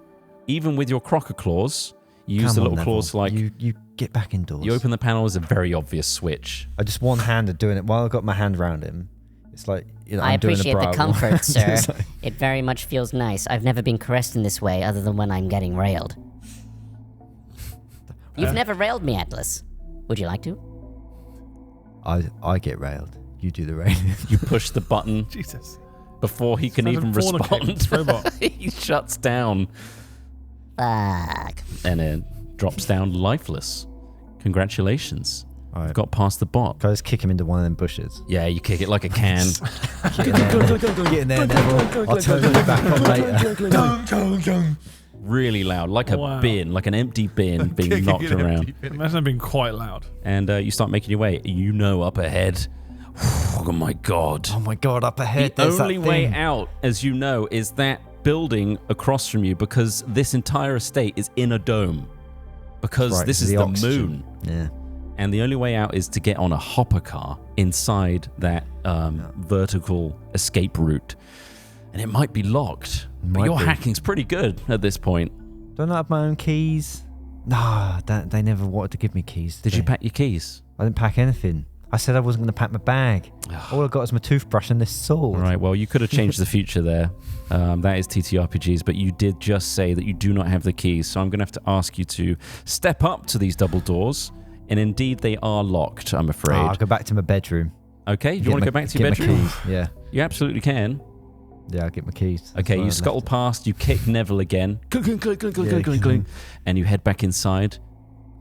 even with your crocker claws, you use Come the on, little Neville. claws to like. you get back indoors. You open the panel as a very obvious switch. I just one-handed doing it while I got my hand around him. It's like I I'm doing a appreciate the bra comfort, wall. sir. It's like- It very much feels nice. I've never been caressed in this way other than when I'm getting railed. You've never railed me, Atlas. Would you like to? I get railed. You do the railing. You push the button Jesus. before he can Sounds even like fornicating. respond. Robot. He shuts down Fuck. and it drops down lifeless. Congratulations. All right. You've got past the bot. Can I just kick him into one of them bushes? Yeah, you kick it like a can. Get in there, get in there, Neville. I'll turn you back on later. Really loud, like a Wow. bin, like an empty bin being Kicking knocked an around. empty bin. Imagine it being quite loud. And you start making your way. You know up ahead. Oh my God. Oh my God, up ahead. The there's that only way thing. out, as you know, is that building across from you because this entire estate is in a dome. Because Right, this it's is the oxygen. moon. Yeah. And the only way out is to get on a hopper car inside that vertical escape route. And it might be locked. But Might your be. hacking's pretty good at this point. Don't I have my own keys? Nah, they never wanted to give me keys. Did you pack your keys? I didn't pack anything. I said I wasn't going to pack my bag. All I got is my toothbrush and this sword. All right, well, you could have changed the future there. That is TTRPGs, but you did just say that you do not have the keys. So I'm going to have to ask you to step up to these double doors And indeed, they are locked, I'm afraid. I'll go back to my bedroom. Okay, you want to go back to your get bedroom? my keys. Yeah. You absolutely can. Yeah, I'll get my keys. Okay, you scuttle past, you kick Neville again. Clink, clink, clink, clink, clink, clink, clink. And you head back inside.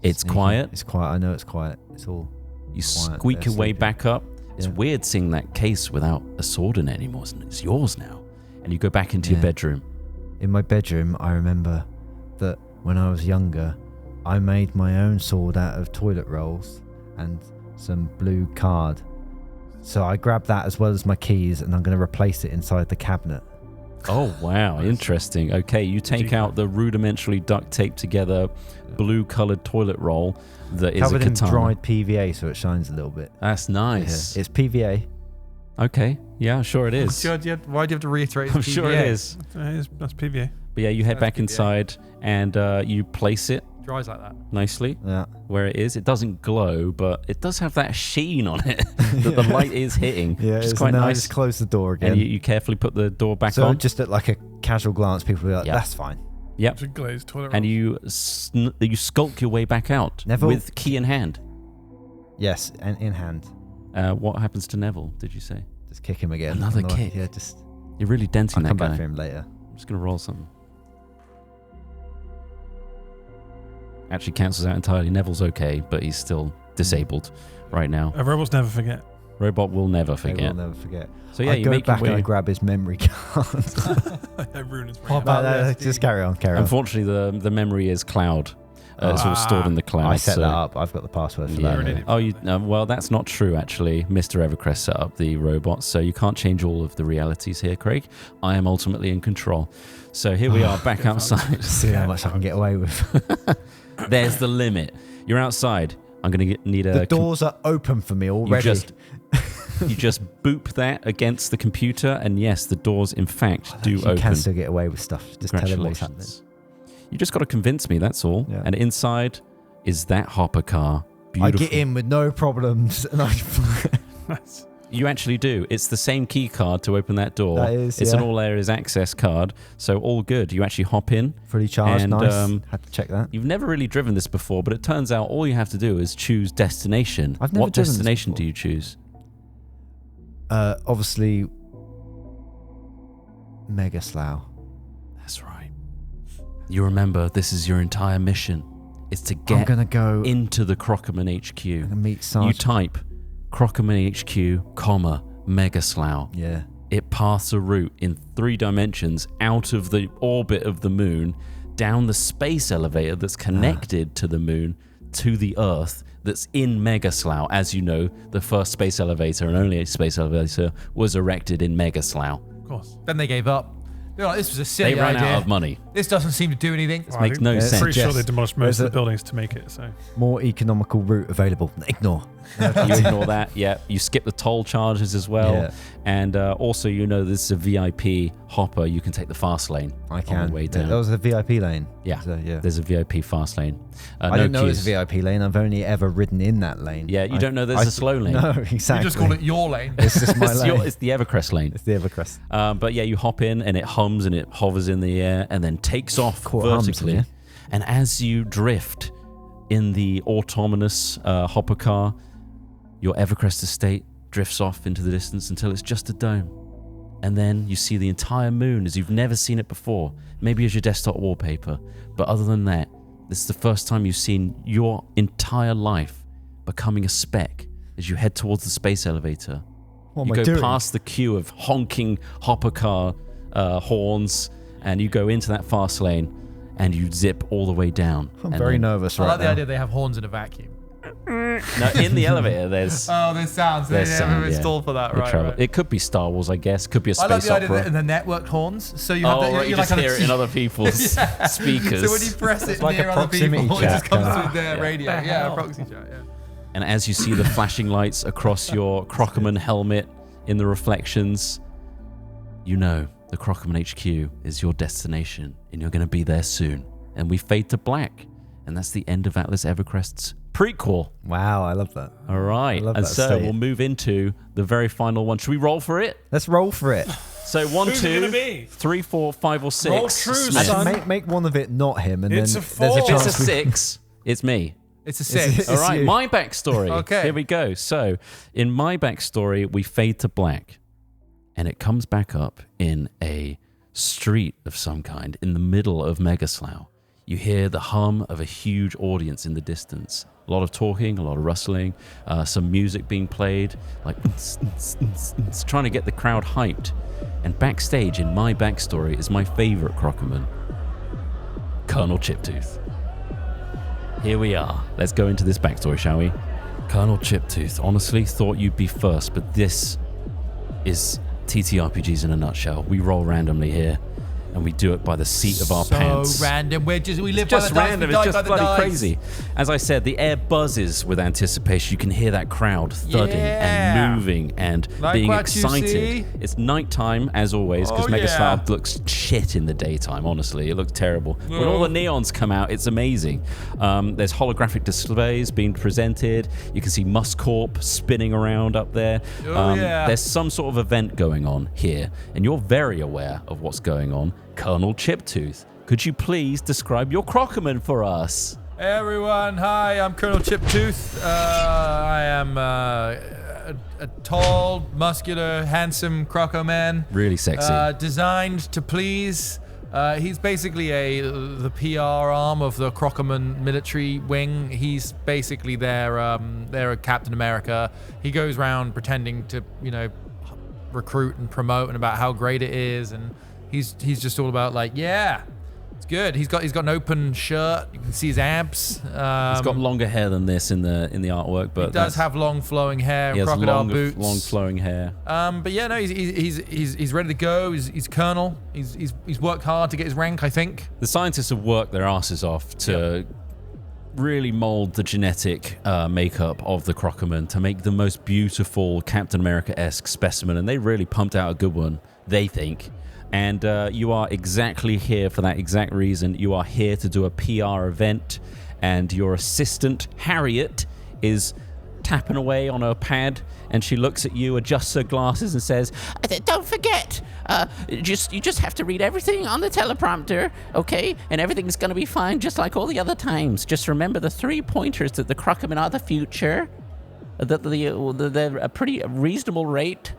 It's quiet. It's quiet. I know it's quiet. It's all You quiet. squeak They're your way sleeping. back up. It's Yeah. weird seeing that case without a sword in it anymore. It's yours now. And you go back into your bedroom. In my bedroom, I remember that when I was younger, I made my own sword out of toilet rolls and some blue card. So I grabbed that as well as my keys, and I'm going to replace it inside the cabinet. Oh, wow. Interesting. Okay, you take out the rudimentarily duct taped together blue-colored toilet roll that is Covered a in katana. dried PVA so it shines a little bit. That's nice. Yeah. It's PVA. Okay. Yeah, sure it is. Why do you have to reiterate? I'm it's sure PVA? it is. That's PVA. But yeah, you head That's back PVA. inside and you place it Dries like that. nicely Yeah. where it is. It doesn't glow, but it does have that sheen on it that the light is hitting, Yeah, which is it's quite now I nice. just close the door again. And you carefully put the door back so on. just at like a casual glance, people will be like, Yeah. that's fine. Yep. It's a glazed toilet And roll. you skulk your way back out Neville- with key in hand. Yes, and in hand. What happens to Neville, did you say? Just kick him again. Another I'm like, kick? Yeah, just... You're really denting I'll that come guy. back for him later. I'm just going to roll something. Actually cancels out entirely. Neville's okay, but he's still disabled right now. Robots never forget. Robot will never I forget. will never forget. So yeah, I you go make your back and I way. grab his memory card. I ruin his Pop brain. out the SD. Just carry on. Unfortunately, the memory is cloud. It's all stored in the cloud. I set so- that up. I've got the password for Yeah. You're an that. idiot. Oh, well, that's not true, actually. Mr. Evercrest set up the robot, so you can't change all of the realities here, Craig. I am ultimately in control. So here we are, back outside. See how much I can get away with. There's the limit. You're outside. I'm going to need a... The doors are open for me already. You just boop that against the computer, and yes, the doors, in fact, do you open. can still get away with stuff. Just tell him what's happening. Congratulations. You just got to convince me, that's all. Yeah. And inside is that hopper car. I Beautiful. get in with no problems. And Nice. You actually do. It's the same key card to open that door. That is, it's yeah. an all areas access card, so all good. You actually hop in. Fully charged, And, nice. Had to check that. You've never really driven this before, but it turns out all you have to do is choose destination. I've never What driven this destination before. do you choose? Obviously, Mega Slough. That's right. You remember this is your entire mission. It's to I'm get gonna go into the CROCOMEN HQ. and meet You Sergeant. type CROCOMEN HQ, comma, Mega Slough. Yeah. It paths a route in 3 dimensions out of the orbit of the moon, down the space elevator that's connected to the moon, to the Earth that's in Mega Slough. As you know, the first space elevator and only space elevator was erected in Mega Slough. Of course. Then they gave up. They're like, this was a silly They ran idea. out of money. This doesn't seem to do anything. Well, makes no I'm sense. pretty sure Yes. they demolished most There's of the buildings to make it. So More economical route available. Ignore. You ignore that, yeah. You skip the toll charges as well. Yeah. And also, you know, this is a VIP hopper. You can take the fast lane I on can. the way down. That was a VIP lane. Yeah. So, yeah. There's a VIP fast lane. I No didn't know it was queues. a VIP lane. I've only ever ridden in that lane. Yeah, you don't know there's a slow lane. No, You exactly. just call it your lane. It's just my It's, lane. it's the Evercrest lane. It's the Evercrest. But yeah, you hop in and it hums and it hovers in the air and then takes off Cool, it hums, vertically. yeah. And as you drift in the autonomous hopper car, your Evercrest estate drifts off into the distance until it's just a dome. And then you see the entire moon as you've never seen it before, maybe as your desktop wallpaper. But other than that, this is the first time you've seen your entire life becoming a speck as you head towards the space elevator. What You am I go doing? past the queue of honking hopper car horns, and you go into that fast lane, and you zip all the way down. I'm And very then- nervous I right like the now. idea they have horns in a vacuum. No, in the elevator, there's Oh, there's sounds. They There's have sound, them yeah. installed for that, the right? travel. right. It could be Star Wars, I guess. Could be a I like space the idea opera. that the networked horns. So you have Oh, the, right, you like just hear it in other people's speakers. So when you press it like a near other proximity people, it chat, just comes kinda. through their radio. Yeah, a proxy chat. Yeah. And as you see the flashing lights across your CROCOMEN helmet in the reflections, you know the CROCOMEN HQ is your destination, and you're going to be there soon. And we fade to black, and that's the end of Atlas Evercrest's prequel. Wow, I love that. All right, love and that so state. we'll move into the very final one. Should we roll for it? Let's roll for it. So 1, Who's it 2, gonna be? 3, 4, 5, or 6. Roll true, Smith. son. Make one of it not him, and It's then a there's a four. If it's chance a 6, it's me. It's a 6. All right, you. my backstory. Okay. Here we go. So, in my backstory, we fade to black, and it comes back up in a street of some kind in the middle of Mega Slough. You hear the hum of a huge audience in the distance. A lot of talking, a lot of rustling, some music being played, like trying to get the crowd hyped. And backstage, in my backstory, is my favorite CROCOMEN, Colonel Chiptooth. Here we are. Let's go into this backstory, shall we? Colonel Chiptooth, honestly thought you'd be first, but this is TTRPGs in a nutshell. We roll randomly here, and we do it by the seat of our pants. So random. We live Just by the random. dice. It's just bloody crazy. As I said, the air buzzes with anticipation. You can hear that crowd thudding and moving and Like being what you excited. see? It's nighttime as always because Oh, Mega yeah. Slough looks shit in the daytime. Honestly, it looks terrible. When all the neons come out, it's amazing. There's holographic displays being presented. You can see Muscorp spinning around up there. Yeah. There's some sort of event going on here, and you're very aware of what's going on. Colonel Chiptooth, could you please describe your CROCOMEN for us? Hey everyone, hi, I'm Colonel Chiptooth. I am a tall, muscular, handsome CROCOMEN. Really sexy. Designed to please. He's basically the PR arm of the CROCOMEN military wing. He's basically their Captain America. He goes around pretending to, recruit and promote and about how great it is, and he's just all about like, yeah, it's good. He's got an open shirt. You can see his abs. He's got longer hair than this in the artwork, but He does have long flowing hair he and has crocodile long, boots. long flowing hair. But yeah, no, he's ready to go. He's colonel. He's worked hard to get his rank, I think. The scientists have worked their asses off to really mold the genetic makeup of the CROCOMEN to make the most beautiful Captain America-esque specimen, and they really pumped out a good one, they think. And you are exactly here for that exact reason. You are here to do a PR event, and your assistant, Harriet, is tapping away on her pad, and she looks at you, adjusts her glasses, and says, Don't forget, you just have to read everything on the teleprompter, okay? And everything's gonna be fine, just like all the other times. Just remember the 3 pointers that the CROCOMEN are the future, that they're a pretty reasonable rate,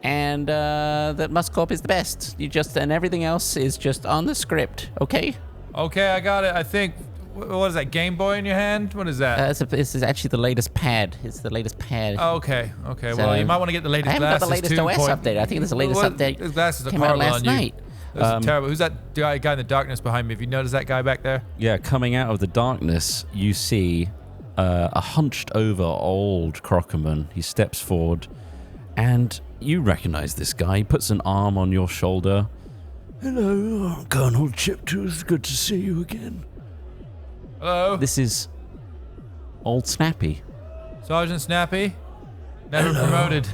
and that Muscorp is the best. And everything else is just on the script, okay? Okay, I got it. I think. What is that? Game Boy in your hand? What is that? This is actually the latest pad. It's the latest pad. Oh, okay. So, Well, you might want to get the latest I haven't got glasses the latest too. OS update. I think there's the latest update. Those glasses are Came out horrible last on you. night. That's terrible. Who's that guy in the darkness behind me? Have you noticed that guy back there? yeah, coming out of the darkness, you see a hunched over old CROCOMEN. He steps forward, and you recognize this guy. He puts an arm on your shoulder. Hello, Colonel Chiptooth. Good to see you again. Hello, This is Old Snappy. Sergeant Snappy. Never promoted.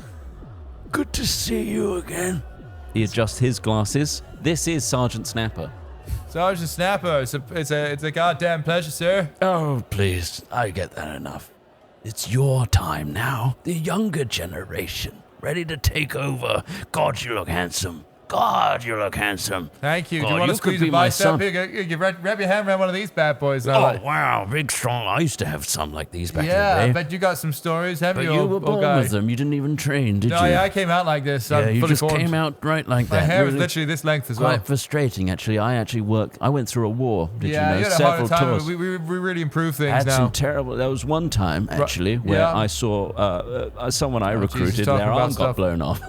Good to see you again. He adjusts his glasses. This is Sergeant Snapper. Sergeant Snapper. It's a goddamn pleasure, sir. Oh, please. I get that enough. It's your time now. The younger generation. Ready to take over. God, you look handsome. God, you look handsome. Thank you. Do God, you want to you could squeeze be a my bicep? son. Here, wrap your hand around one of these bad boys. Oh, wow. Big, strong. I used to have some like these back yeah, I in the day. bet you got some stories, haven't But you, you old were born guy? with them. You didn't even train, did No, you? yeah, I came out like this. Yeah, I'm you fully just formed. came out right like My that. hair is Really literally this length as well. quite frustrating, actually. I went through a war, did Yeah, you know? had a harder Several time. tours. We really improved things Had now. some terrible. There was one time actually where yeah. I saw someone I Jesus, recruited. talking Their about arm stuff. got blown off.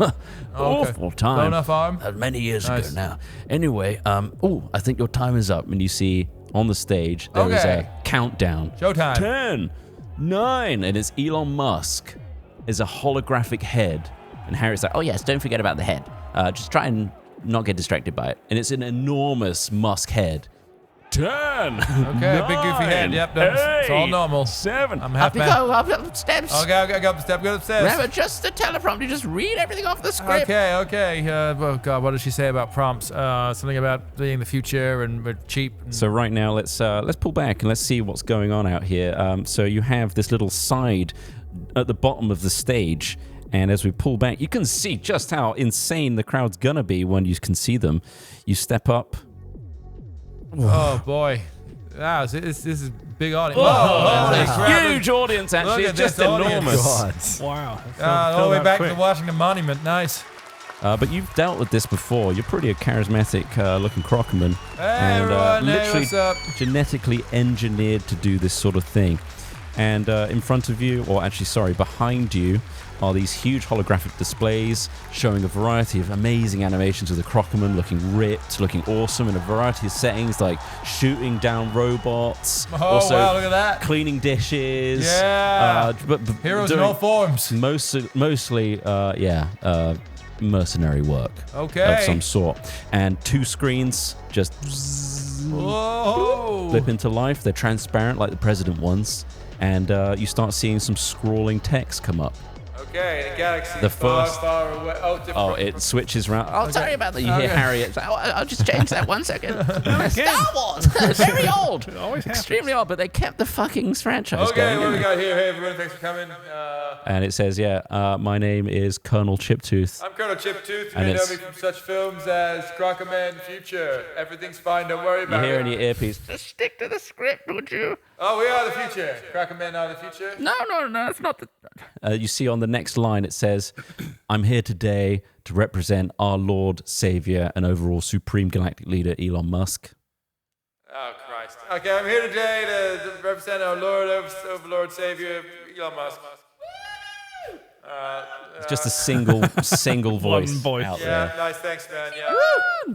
Oh, okay. Awful time. Blown off arm? Many years Nice. ago now. Anyway, I think your time is up. And you see on the stage there is Okay. a countdown. Showtime. 10, 9, and it's Elon Musk. Is a holographic head, and Harry's like, Oh yes, don't forget about the head. just try and not get distracted by it. And it's an enormous Musk head. 10. Okay, big goofy head. Yep, it's all normal. 7. I'm Up half you man. go, up steps. Okay, go up the step, go upstairs. Remember, just the teleprompter. Just read everything off the script. Okay. Oh God, what did she say about prompts? Something about being the future and we're cheap. So right now, let's pull back and let's see what's going on out here. So you have this little side at the bottom of the stage, and as we pull back, you can see just how insane the crowd's gonna be when you can see them. You step up. Oh boy, Wow, this is a big audience. Oh, Holy crap. huge audience, actually. Look It's at just this audience. enormous. Wow. All the way back to the Washington Monument. Nice. But you've dealt with this before. You're pretty a charismatic looking CROCOMEN. Hey, And everyone. Hey, literally what's up? genetically engineered to do this sort of thing. And in front of you, or actually, sorry, behind you, are these huge holographic displays showing a variety of amazing animations of the CROCOMEN looking ripped, looking awesome in a variety of settings, like shooting down robots, Oh, also wow, look at that. cleaning dishes. Yeah. But Heroes in doing all forms. mostly, mercenary work Okay. of some sort. And 2 screens just Whoa. flip into life. They're transparent like the president ones. And you start seeing some scrawling text come up. Okay, the galaxy The far, first- far away. Oh, different. Oh, it switches around. Oh, sorry about that. You hear Okay. Harriet. I'll just change that 1 second. Star Wars. Very old. always happens. Extremely old, but they kept the fucking franchise Okay, going. what we got here? Hey, everybody, thanks for coming. And it says, my name is Colonel Chiptooth. I'm Colonel Chiptooth. You And may know it's- me from such films as CROCOMEN, Future. Everything's fine, don't worry You about hear it. in your earpiece. Just stick to the script, would you? Oh, we are the future. CROCOMEN are the future. No, it's not the... You see on the next line, it says, I'm here today to represent our Lord, Savior, and overall Supreme Galactic Leader, Elon Musk. Oh, Christ. Okay, I'm here today to represent our Lord, Overlord, Savior, Elon Musk. It's just a single voice, voice. out Yeah, there. nice, thanks, man. Yeah,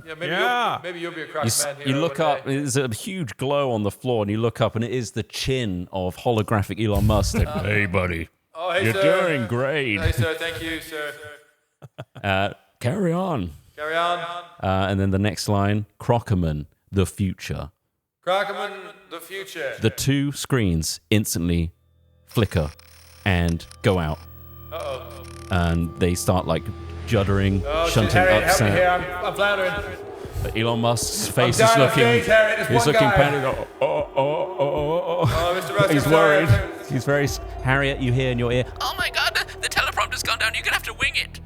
yeah, maybe, Yeah. maybe you'll be a You, CROCOMEN hero. you look one up, day. there's a huge glow on the floor, and you look up, and it is the chin of holographic Elon Musk. Like, hey, buddy, Oh, hey, you're sir. doing great. Hey, sir, thank you, sir. Carry on. Carry on. And then the next line, CROCOMEN, the future. CROCOMEN, the future. The 2 screens instantly flicker and go out. Uh-oh. And they start like juddering, Oh, shit, shunting Harriet, help me upset. here. I'm floundering. But Elon Musk's face down is on looking, stage, Harriet. There's he's one looking guy. panicked. Oh. Oh, Mr. Musk, He's I'm sorry. worried. He's very. Harriet, you hear in your ear. Oh my god, the teleprompter's gone down. You're gonna have to wing it.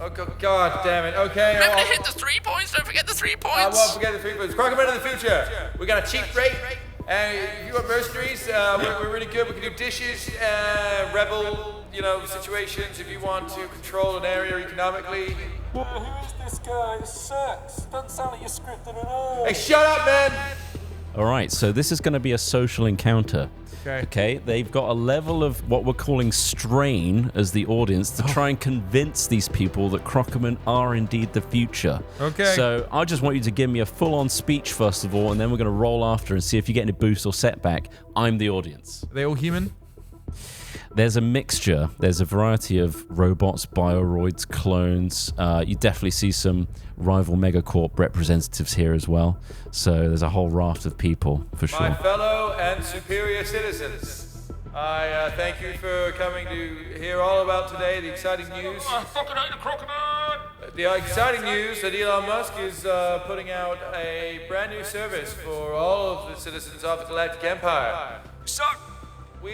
Oh, God damn it. Okay. Remember to hit the 3 points. Don't forget the 3 I points. won't forget the 3 points. CROCOMEN in the future. We got a cheap rate. And if you want mercenaries, we're really good. We can do dishes, rebel, situations. If you want to control an area economically. Who is this guy? This sucks. Doesn't sound like you're scripted at all. Hey, shut up, man. All right, so this is going to be a social encounter. Okay. They've got a level of what we're calling strain as the audience to try and convince these people that CROCOMEN are indeed the future. Okay. So I just want you to give me a full-on speech first of all, and then we're going to roll after and see if you get any boost or setback. I'm the audience. Are they all human? There's a mixture. There's a variety of robots, bioroids, clones. You definitely see some rival megacorp representatives here as well. So there's a whole raft of people for My sure. fellow and superior citizens, I thank you for coming to hear all about today, the exciting news. The exciting news that Elon Musk is putting out a brand new service for all of the citizens of the Galactic Empire. We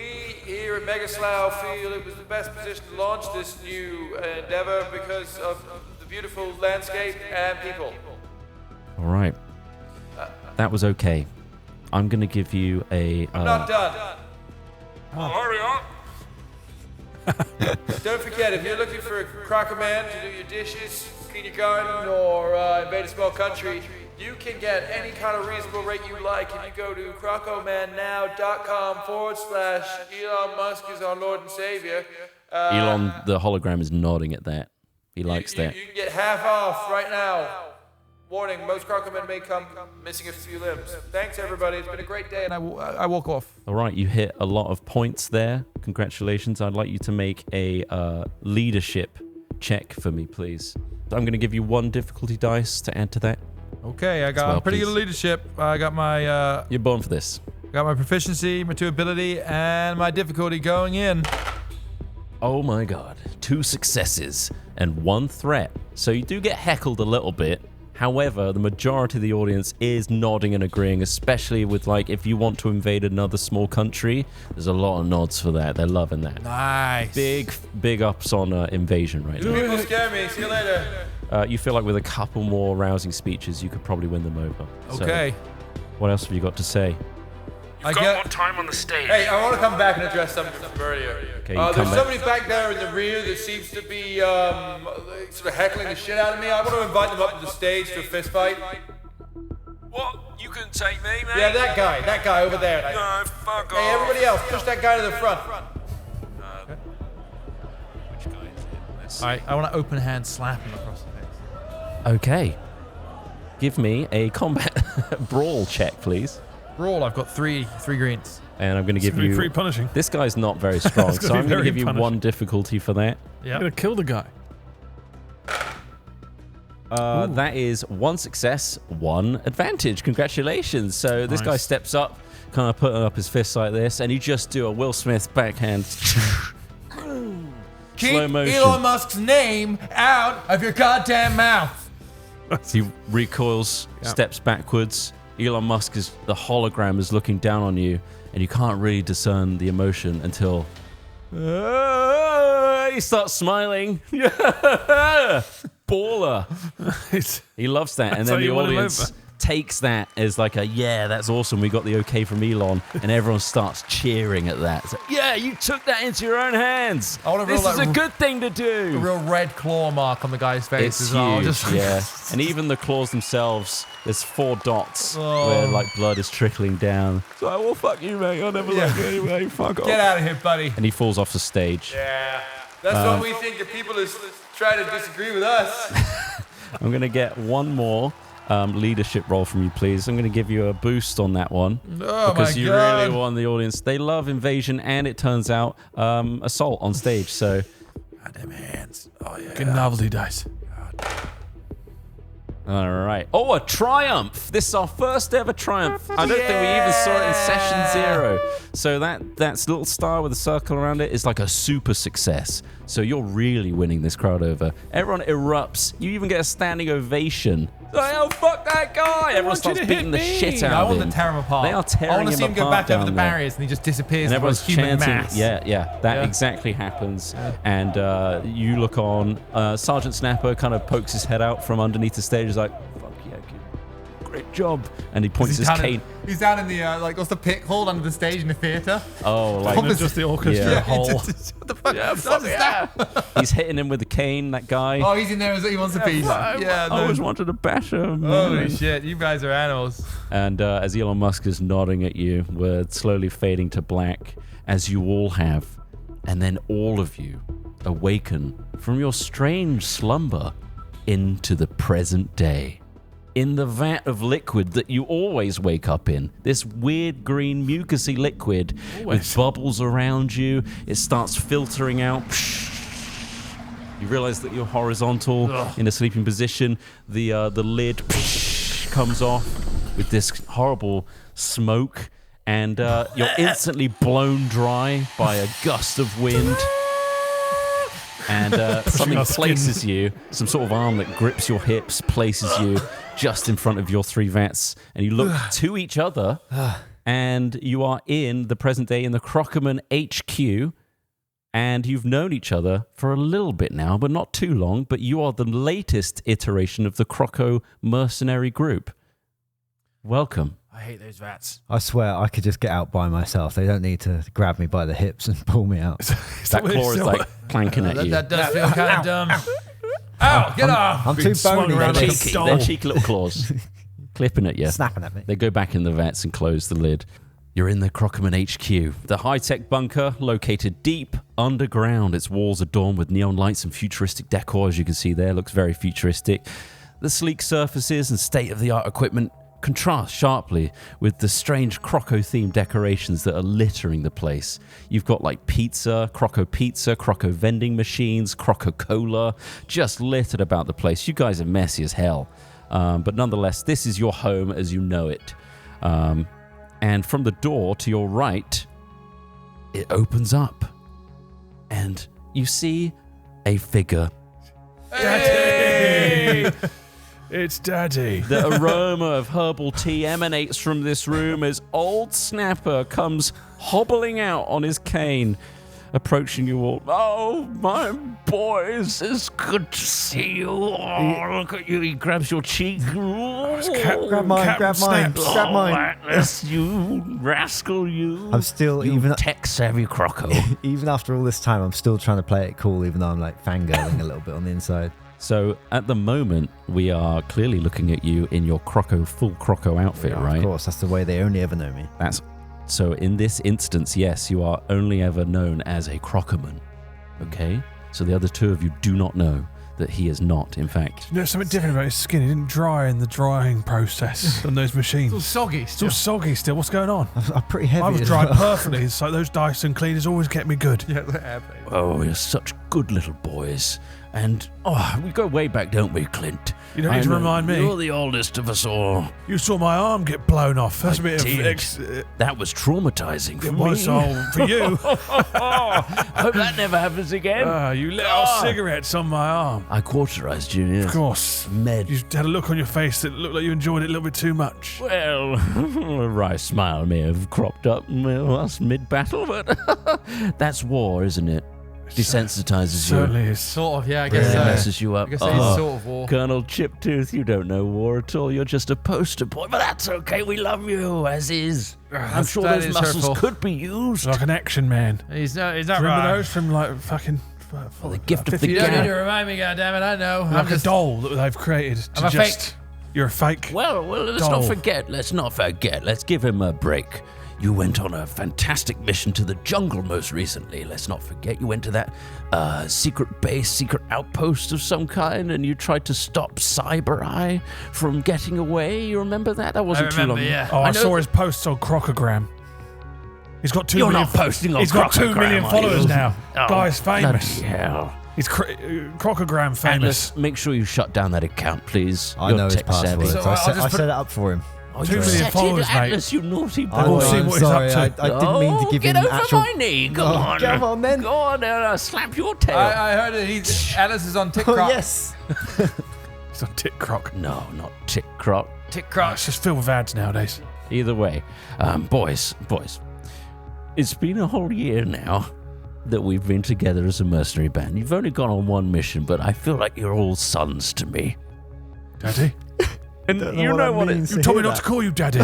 here at Mega Slough feel it was the best position to launch this new endeavor because of the beautiful landscape and people. All right. That was okay. I'm going to give you a... I'm not done. Hurry up. Don't forget, if you're looking for a CROCOMEN to do your dishes, clean your garden, or invade a small country, you can get any kind of reasonable rate you like if you go to crocomennow.com/Elon Musk is our Lord and Savior. Elon, the hologram is nodding at that. He likes that. You can get half off right now. Warning, most CROCOMEN may come missing a few limbs. Thanks, everybody. It's been a great day, and I walk off. All right, you hit a lot of points there. Congratulations. I'd like you to make a leadership check for me, please. I'm going to give you 1 difficulty dice to add to that. Okay, I got Well, pretty good please. leadership. I got my You're born for this. proficiency, my 2 ability, and my difficulty going in. Oh my god. 2 successes and 1 threat. So you do get heckled a little bit. However, the majority of the audience is nodding and agreeing, especially with, like, if you want to invade another small country, there's a lot of nods for that. They're loving that. Nice. Big ups on invasion right now. People scare me. See you later. You feel like with a couple more rousing speeches, you could probably win them over. So, Okay. what else have you got to say? I got get- more time on the stage. Hey, I want to come back and address something from earlier. Okay, you come there's back. somebody back there in the rear that seems to be sort of heckling the shit out of me. I want to invite them up to the stage to a fist fight. What? You couldn't take me, mate? Yeah, that guy over there. No, fuck off. Hey, everybody else, push that guy to the front. Which guy is it? Let's All right, I want to open hand slap him across the face. Okay. Give me a combat brawl check, please. Brawl, I've got three greens. And I'm going to It's give gonna be you. pretty punishing. This guy's not very strong, It's gonna so be I'm going to very give you punishing. one difficulty for that. I'm gonna kill the guy. That is one success, one advantage. Congratulations. So this guy Nice. steps up, kind of putting up his fists like this, and you just do a Will Smith backhand. Keep Slow motion. Elon Musk's name out of your goddamn mouth. He recoils, steps backwards. Elon Musk is the hologram is looking down on you, and you can't really discern the emotion until he starts smiling. Baller. He loves that, and That's then how the you won him audience over. takes that as like a that's awesome. We got the okay from Elon, and everyone starts cheering at that. It's like, yeah, you took that into your own hands. I wanna This roll is that a good thing to do. A real red claw mark on the guy's face It's as well. huge, Just- yeah. And even the claws themselves, there's 4 dots Oh. where like blood is trickling down. So, well, fuck you, mate. I'll never like you anyway. Fuck off. Get out of here, buddy. And he falls off the stage. Yeah. That's what we think the people who try to disagree with us. I'm going to get one more leadership roll from you, please. I'm going to give you a boost on that one. Oh, because my you God. really won the audience. They love invasion and it turns out assault on stage. So, Goddamn hands. Oh, yeah. Good novelty dice. all right. Oh, a triumph. This is our first ever triumph. I don't think we even saw it in session 0. So that's little star with a circle around it is like a super success. So you're really winning this crowd over. Everyone erupts. You even get a standing ovation. Like, oh, fuck that guy. Everyone want you starts to beating hit the shit me. out I of want him. to tear him apart. They are tearing I want to see him go apart back over the down there. barriers and he just disappears And into everyone's human chanting. mass. Yeah, that exactly happens. And you look on. Sergeant Snapper kind of pokes his head out from underneath the stage. He's like, fuck yeah, great job. And he points his cane. He's down in the, what's the pit called under the stage in the theatre? Oh, like Not just the orchestra Yeah. whole. What the fuck? Yeah, What fuck is yeah. that? He's hitting him with the cane, that guy. Oh, he's in there as he wants a piece. Yeah, I always wanted to bash him. Holy shit, you guys are animals. And as Elon Musk is nodding at you, we're slowly fading to black, as you all have. And then all of you awaken from your strange slumber into the present day. In the vat of liquid that you always wake up in. This weird green mucousy liquid with bubbles around you. It starts filtering out. You realize that you're horizontal in a sleeping position. The lid comes off with this horrible smoke. And you're instantly blown dry by a gust of wind. And something our skin. places you, some sort of arm that grips your hips, places you just in front of your 3 vats. And you look to each other, and you are in the present day in the CROCOMEN HQ. And you've known each other for a little bit now, but not too long. But you are the latest iteration of the Croco mercenary group. Welcome. I hate those rats. I swear I could just get out by myself. They don't need to grab me by the hips and pull me out. That claw is like clanking at you. That does feel kind of dumb. Ow, get off! I'm too swung bony. around they're like a just doll. Their cheeky little claws clipping at you. snapping at me. They go back in the vats and close the lid. You're in the CROCOMEN HQ, the high-tech bunker located deep underground. Its walls adorned with neon lights and futuristic decor, as you can see there. Looks very futuristic. The sleek surfaces and state-of-the-art equipment contrast sharply with the strange Croco-themed decorations that are littering the place. You've got like Croco vending machines, Croco-Cola, just littered about the place. You guys are messy as hell. But nonetheless, this is your home as you know it. And from the door to your right, it opens up. And you see a figure. Daddy! It's Daddy. The aroma of herbal tea emanates from this room as old Snapper comes hobbling out on his cane. approaching you all. Oh, my boys, it's good to see you. Oh, look at you. He grabs your cheek. Grab mine. That's you, rascal, you. I'm still, you even tech-savvy croco. even after all this time, I'm still trying to play it cool, even though I'm like fangirling a little bit on the inside. So at the moment, we are clearly looking at you in your full croco outfit, right? Of course, that's the way they only ever know me. So in this instance, yes, you are only ever known as a CROCOMEN. Okay? So the other two of you do not know that he is not, in fact. You know something different about his skin? It didn't dry in the drying process on those machines. It's all soggy. Still soggy still. What's going on? I'm pretty heavy. I was as dried well. perfectly. It's like those Dyson cleaners always get me good. Yeah, the airplane. Oh, you're such good little boys. And, we go way back, don't we, Clint? You don't need to know remind me. You're the oldest of us all. You saw my arm get blown off. That's a bit did. of... That was traumatizing for it me. was for you. Hope that never happens again. You lit out cigarettes on my arm. I cauterized you, yes. Of course. Med. You had a look on your face that looked like you enjoyed it a little bit too much. Well, a wry smile may have cropped up us mid-battle, but that's war, isn't it? Desensitizes you. Certainly is. Sort of, yeah, I guess Really so. messes you up. I guess it is sort of war. Colonel Chiptooth, you don't know war at all. You're just a poster boy, but that's okay. We love you as is. I'm sure that those is muscles hurtful. could be used. Like an action man. He's not Remember right. those from like fucking... the gift of 50 the You don't need gab. to remind me, goddammit. I know. Like a doll that they've created. I'm a fake. You're a fake. Well, let's Doll. not forget. Let's give him a break. You went on a fantastic mission to the jungle most recently. Let's not forget you went to that secret base, secret outpost of some kind, and you tried to stop Cyber Eye from getting away. You remember that? That wasn't too long. yeah. Oh, I know saw his posts on Crocogram. He's got 2 You're million. not posting on He's got 2 million Crocogram, are followers you? now. Oh, Guy's famous. bloody hell. He's Crocogram famous. Atlas, make sure you shut down that account, please. I You're know his tech-savvy. password. So I I'll set, just I put- set it up for him. Oh, 2 you million set it, followers, mate. Atlas, you naughty boy. We'll see what he's sorry, up to. I didn't mean to give get him over actual... my knee. Come on. Come on, then. Go on, slap your tail. I heard that Alice is on Oh, TikTok. yes. He's on Tit Croc. No, not Tick Croc. TikTok. It's just filled with ads nowadays. Either way, boys, it's been a whole year now that we've been together as a mercenary band. You've only gone on one mission, but I feel like you're all sons to me. Daddy? And you know what it. You told me not to call you Daddy.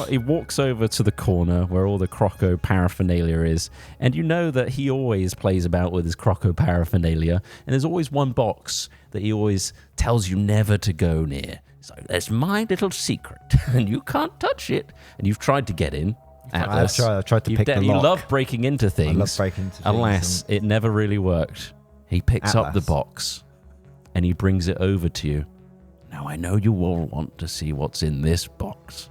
He walks over to the corner where all the Croco paraphernalia is, and you know that he always plays about with his Croco paraphernalia, and there's always one box that he always tells you never to go near. It's like, that's my little secret, and you can't touch it. And you've tried to get in. Atlas. I tried to pick the You lock. love breaking into things. I love breaking into things. Alas, it never really worked. He picks up the Atlas. box, and he brings it over to you. Now, I know you all want to see what's in this box.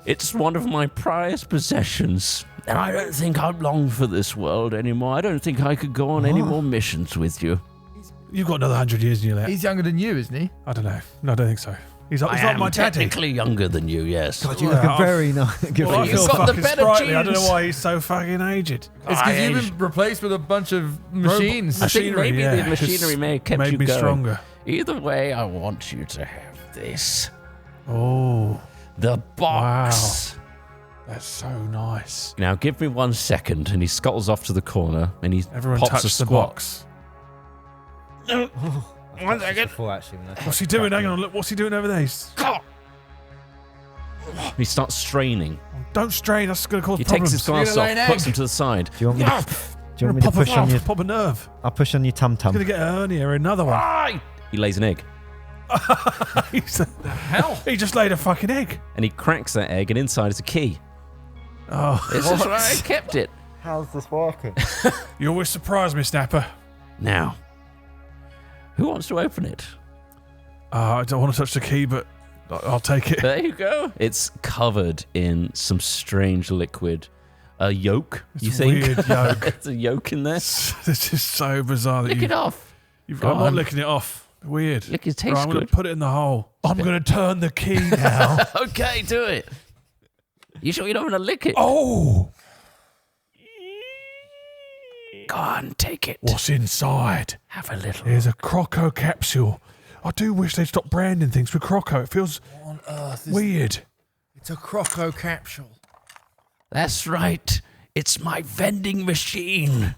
It's one of my prized possessions, and I don't think I belong for this world anymore. I don't think I could go on any more missions with you. You've got another 100 years in you left. He's younger than you, isn't he? I don't know. No, I don't think so. He's I like am my daddy. technically younger than you, yes. God, you look a very nice... Good Well, I for feel you. got the fucking better sprightly. I don't know genes. why he's so fucking aged. It's because you've been replaced with a bunch of machines. I think Machinery, maybe yeah, the machinery may have kept made you me going. stronger. Either way, I want you to have this. Oh, The box. that's so nice. Now, give me 1 second, and he scuttles off to the corner, and he Everyone pops touch a the squat. box. 1 second. Before, actually, when I- What's he doing? Hang on, look. What's he doing over there? He starts straining. Don't strain. That's going to cause He problems. takes his glass You're gonna lay off, an puts egg. him to the side. Do you want me to, do you want me to push on your... Pop a nerve. I'll push on your He's going to tum-tum. get a hernia. Another one. Ah! He lays an egg, Hell. He just laid a fucking egg. and he cracks that egg, and inside is a key. Oh, This is why I kept it. How's this working? you always surprise me, Snapper. Now, who wants to open it? I don't want to touch the key, but I'll take it. There you go. It's covered in some strange liquid. A yolk, you It's think? weird yolk. It's a yolk in there. This is so bizarre that Lick it off. I'm Go not on. licking it off. Weird. Lick it Right, tastes I'm going good. to put it in the hole. I'm going to turn the key now. Okay, do it. You sure you don't want to lick it? Oh, Go on, take it. what's inside? Have a little. Here's a Croco capsule. I do wish they'd stop branding things with Croco. It feels What on earth is weird. It's a Croco capsule. That's right. It's my vending machine.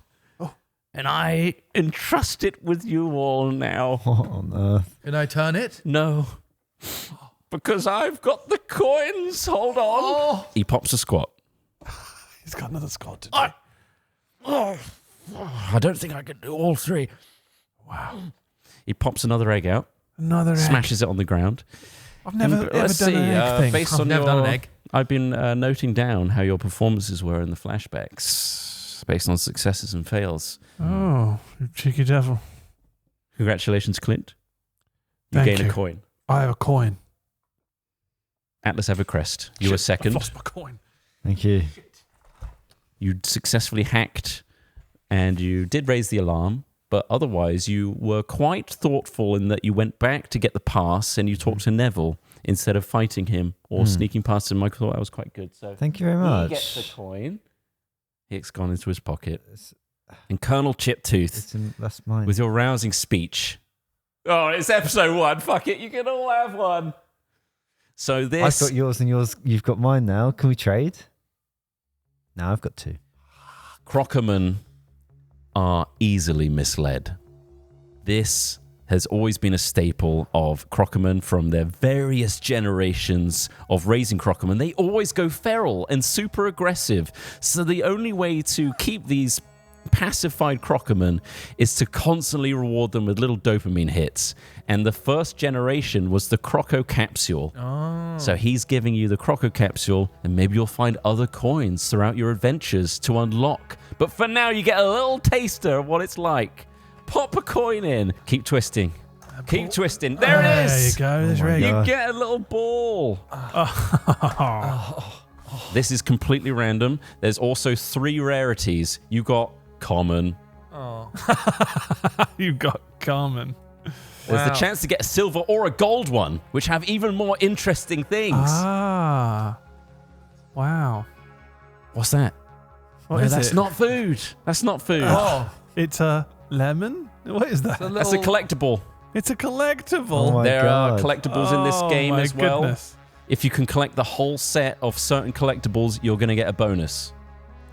And I entrust it with you all now. What on earth? Can I turn it? No. Because I've got the coins. Hold on. He pops a squat. He's got another squad to do. I don't think I can do all three. Wow. He pops another egg out. Another egg. Smashes it on the ground. I've never ever Let's done see, an egg thing. based I've on never your, done an egg. I've been noting down how your performances were in the flashbacks, based on successes and fails. Oh, you cheeky devil. Congratulations, Clint. You Thank gain you. a coin. I have a coin. Atlas Evercrest, you were Shit, second. I've lost my coin. Thank you. You successfully hacked and you did raise the alarm, but otherwise you were quite thoughtful in that you went back to get the pass and you talked to Neville instead of fighting him or sneaking past him. I thought that was quite good. So Thank you very much. he gets the coin. It's gone into his pocket. And Colonel Chiptooth, That's mine. with your rousing speech. Oh, it's episode 1. Fuck it. You can all have one. So this... I've got yours and yours. You've got mine now. Can we trade? No, I've got 2. CROCOMEN are easily misled. This has always been a staple of CROCOMEN from their various generations of raising CROCOMEN. They always go feral and super aggressive. So the only way to keep these pacified CROCOMEN is to constantly reward them with little dopamine hits. And the first generation was the Croco capsule. So he's giving you the Croco capsule, and maybe you'll find other coins throughout your adventures to unlock. But for now, you get a little taster of what it's like. Pop a coin in. Keep twisting. Keep twisting. There it is. There you go. There's Ray. You get a little ball. This is completely random. There's also 3 rarities. You got common. You got Carmen. There's the chance to get a silver or a gold one, which have even more interesting things. Ah. Wow. What's that? What is that's it? not food. That's not food. It's a lemon? What is that? That's a collectible. It's a collectible. Oh my There are God. collectibles in this game my as well. Goodness. If you can collect the whole set of certain collectibles, you're going to get a bonus.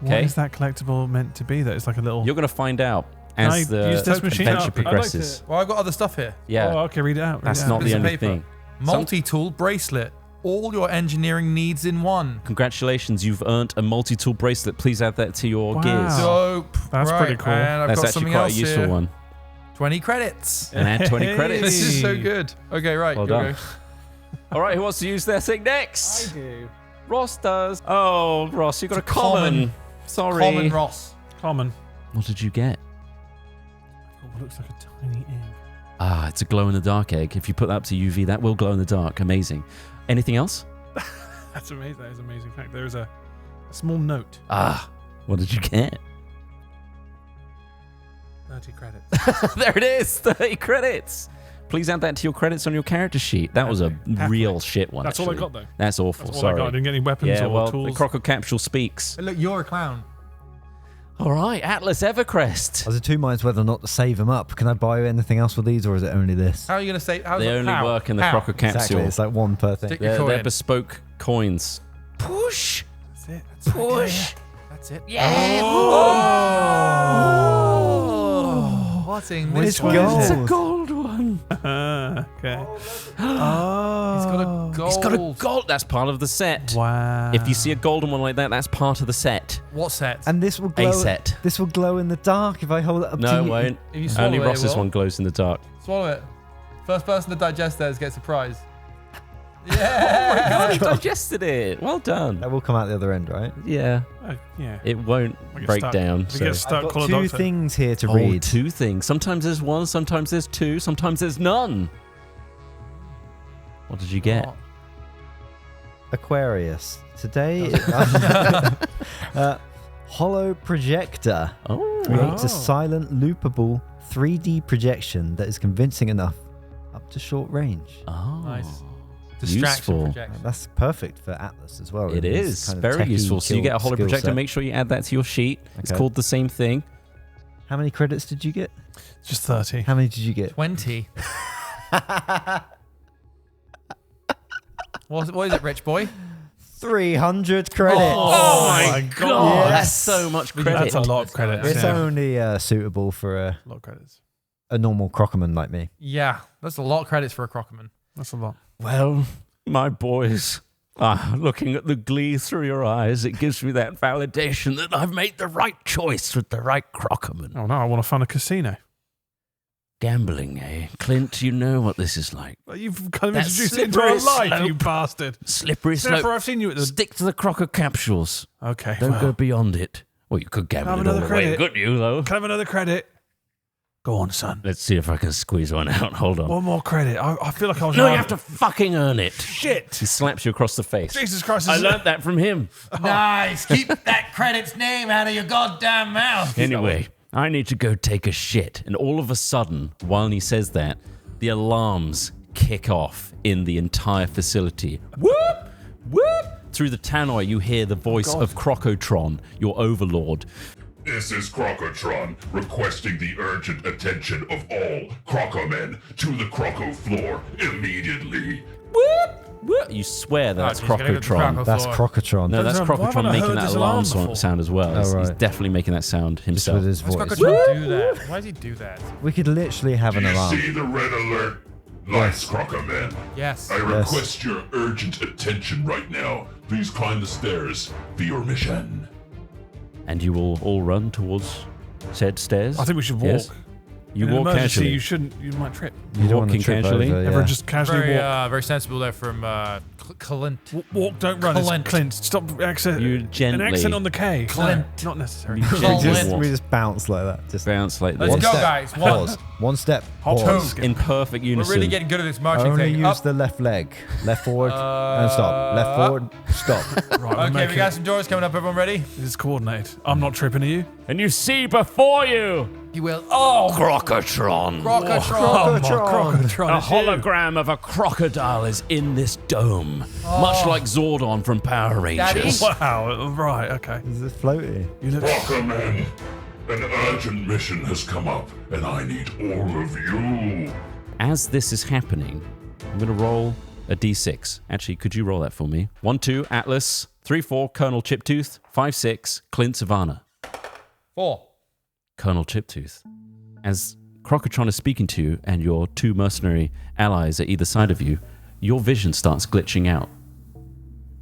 What Okay. is that collectible meant to be? That it's like a little. You're going to find out Can I as the use this machine? adventure I'd like progresses. Well, I've got other stuff here. Yeah, Oh, okay, read it out. that's read it not out. the Piece of only paper. thing. Multi-tool bracelet. All your engineering needs in one. Congratulations, you've earned a multi-tool bracelet. Please add that to your Wow. gears. Dope. That's Right, pretty cool. And I've That's got actually something quite a else useful here. one. 20 credits. And add 20 credits. This is so good. Okay, right. Well go, done. go. All right, who wants to use their thing next? do. Ross does. Oh, Ross, you got It's a a common. common. Sorry. Common Ross. Common. What did you get? Oh, it looks like a tiny egg. Ah, it's a glow-in-the-dark egg. If you put that up to UV, that will glow in the dark. Amazing. Anything else? That's amazing. That is an amazing fact. There is a small note. Ah, what did you get? 30 credits. There it is, 30 credits. Please add that to your credits on your character sheet. That was a real shit one. That's all I actually. got, though. That's awful. That's all Sorry. I got. I didn't get any weapons Yeah, or well, tools. the Croco capsule speaks. Hey, look, you're a clown. All right, Atlas Evercrest. I was in 2 minds whether or not to save them up. Can I buy anything else with these, or is it only this? How are you going to say? How's They it- only how? work in the How? Croco capsule. Exactly. It's like 1 per thing. Stick your They're, coin they're in. bespoke coins. Push. That's it. Push. That's it. Yeah. Oh. What's in this It's one? gold. It's a gold one. Okay. He's got a gold. It's got a gold. That's part of the set. Wow. If you see a golden one like that, that's part of the set. What set? And this will glow. A set. This will glow in the dark if I hold it up to No, you. it won't. If you swallow Only it, it Ross's will. one glows in the dark. Swallow it. First person to digest theirs gets a prize. God, Yeah. he digested it. Well done. That will come out the other end, right? Yeah. Yeah. It won't We get break stuck. down. We So. get stuck. I've Call got a 2 doctor. things here to Oh, read. 2 things. Sometimes there's 1, sometimes there's 2, sometimes there's none. What did you get? Oh. Aquarius. Today, hollow projector Oh. creates a Oh. silent, loopable 3D projection that is convincing enough up to short range. Oh. Nice. Distraction Useful. projection. That's perfect for Atlas as well. It His is kind of very techie useful. So you get a skill holoprojector. set. Make sure you add that to your sheet. It's Okay. called the same thing. How many credits did you get? Just 30. How many did you get? 20. What is it, rich boy? 300 credits. Oh my god! Yes. That's so much credit. That's a lot of credits. It's yeah. only suitable for A lot of credits. a normal crocoman like me. Yeah, that's a lot of credits for a Crocoman. That's a lot. Well, my boys, looking at the glee through your eyes, it gives me that validation that I've made the right choice with the right crocoman. Oh no, I want to find a casino. Gambling, eh? Clint, you know what this is like. Well, you've kind of That's introduced it into our slippery life, you slope. bastard. Slippery Snapper, slope. I've seen you at the... Stick to the croco capsules. Okay, Don't well, go beyond it. Well, you could gamble Have it all another the way, credit. couldn't you, though? Can I have another credit? Go on, son. Let's see if I can squeeze one out. Hold on. One more credit. I feel like I was... No, you have to fucking earn it. Shit. He slaps you across the face. Jesus Christ. I learnt that from him. Nice. Keep that credit's name out of your goddamn mouth. Anyway, I need to go take a shit. And all of a sudden, while he says that, the alarms kick off in the entire facility. Whoop! Whoop! Through the tannoy, you hear the voice of Crocotron, your overlord. This is Crocotron requesting the urgent attention of all Crocomen to the Croco floor immediately. Whoop! Whoop! You swear that's geez, gotta go to the Crocotron. Croco That's floor. Crocotron. No, that's Why haven't Crocotron I making heard that this alarm alarm before? sound as well. Oh, He's right. definitely making that sound Just himself. with his Why voice. does Crocotron do that? Why does he do that? We could literally have Do an you alarm. see the red alert? Lights, Crocomen. Yes. I request your urgent attention right now. Please climb the stairs for your mission. And you will all run towards said stairs? I think we should walk. Yes? You In an walk emergency, casually. you shouldn't. You might trip. You don't want to walking trip casually? over, Everyone yeah. just casually Very, walk. very sensible there from Clint. Walk, don't run. It's Clint. Clint. Stop accent. You An gently accent on the K. Clint. No, not necessary. You we, gently just, walk. we just bounce like that. Just Bounce like Let's this. go, step, guys. One. Pause. One step. Hop, Pause. skip. In perfect We're unison. really getting good at this marching Only thing. use Up. the left leg. Left forward and stop. Left forward. Stop. Right, Okay, we making got it. some doors coming up. Everyone ready? This is coordinated. I'm not tripping. Are you? And you see before you You will. Oh, Crocotron. Crocotron. Crocotron. A hologram of a crocodile is in this dome, much like Zordon from Power Rangers. Daddy? Wow. Right. Okay. Is this floaty? You look. Crocomen, an urgent mission has come up, and I need all of you. As this is happening, I'm going to roll a d6. Actually, could you roll that for me? 1, 2, Atlas. 3, 4, Colonel Chiptooth. 5, 6, Clint Savannah. 4. Colonel Chiptooth. As Crocotron is speaking to you and your two mercenary allies at either side of you, your vision starts glitching out.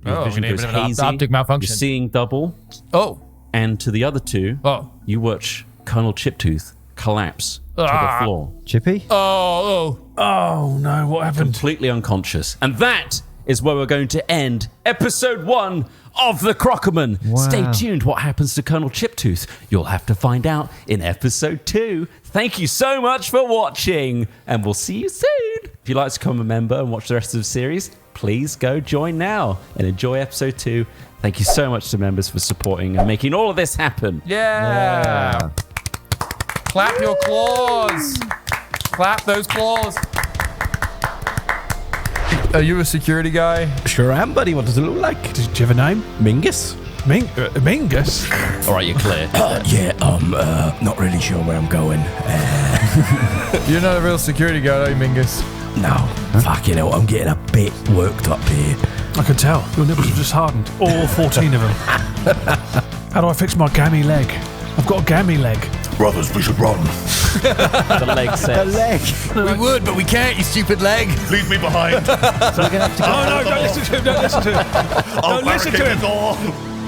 Your Oh, vision we goes have an hazy. optic malfunction. You're seeing double. Oh. And to the other two, Oh. you watch Colonel Chiptooth collapse to the floor, Chippy? Oh. Oh no! What happened? completely unconscious. And that is where we're going to end episode 1 of The Crocomen. Wow. Stay tuned. What happens to Colonel Chiptooth? You'll have to find out in episode 2. Thank you so much for watching, and we'll see you soon. If you'd like to become a member and watch the rest of the series, please go join now and enjoy episode 2. Thank you so much to members for supporting and making all of this happen. Yeah. Clap your claws. Clap those claws. Are you a security guy? Sure am, buddy. What does it look like? Do you have a name? Mingus? Mingus. All right, you're clear. Not really sure where I'm going. You're not a real security guy, are you, Mingus? No. Fucking hell, I'm getting a bit worked up here. I can tell. Your nipples have just hardened. All 14 of them. How do I fix my gammy leg? I've got a gammy leg. Brothers, we should run. The leg says. We would, but we can't, you stupid leg. Leave me behind. Oh no! Don't listen to him! Don't listen to him! Don't listen to him!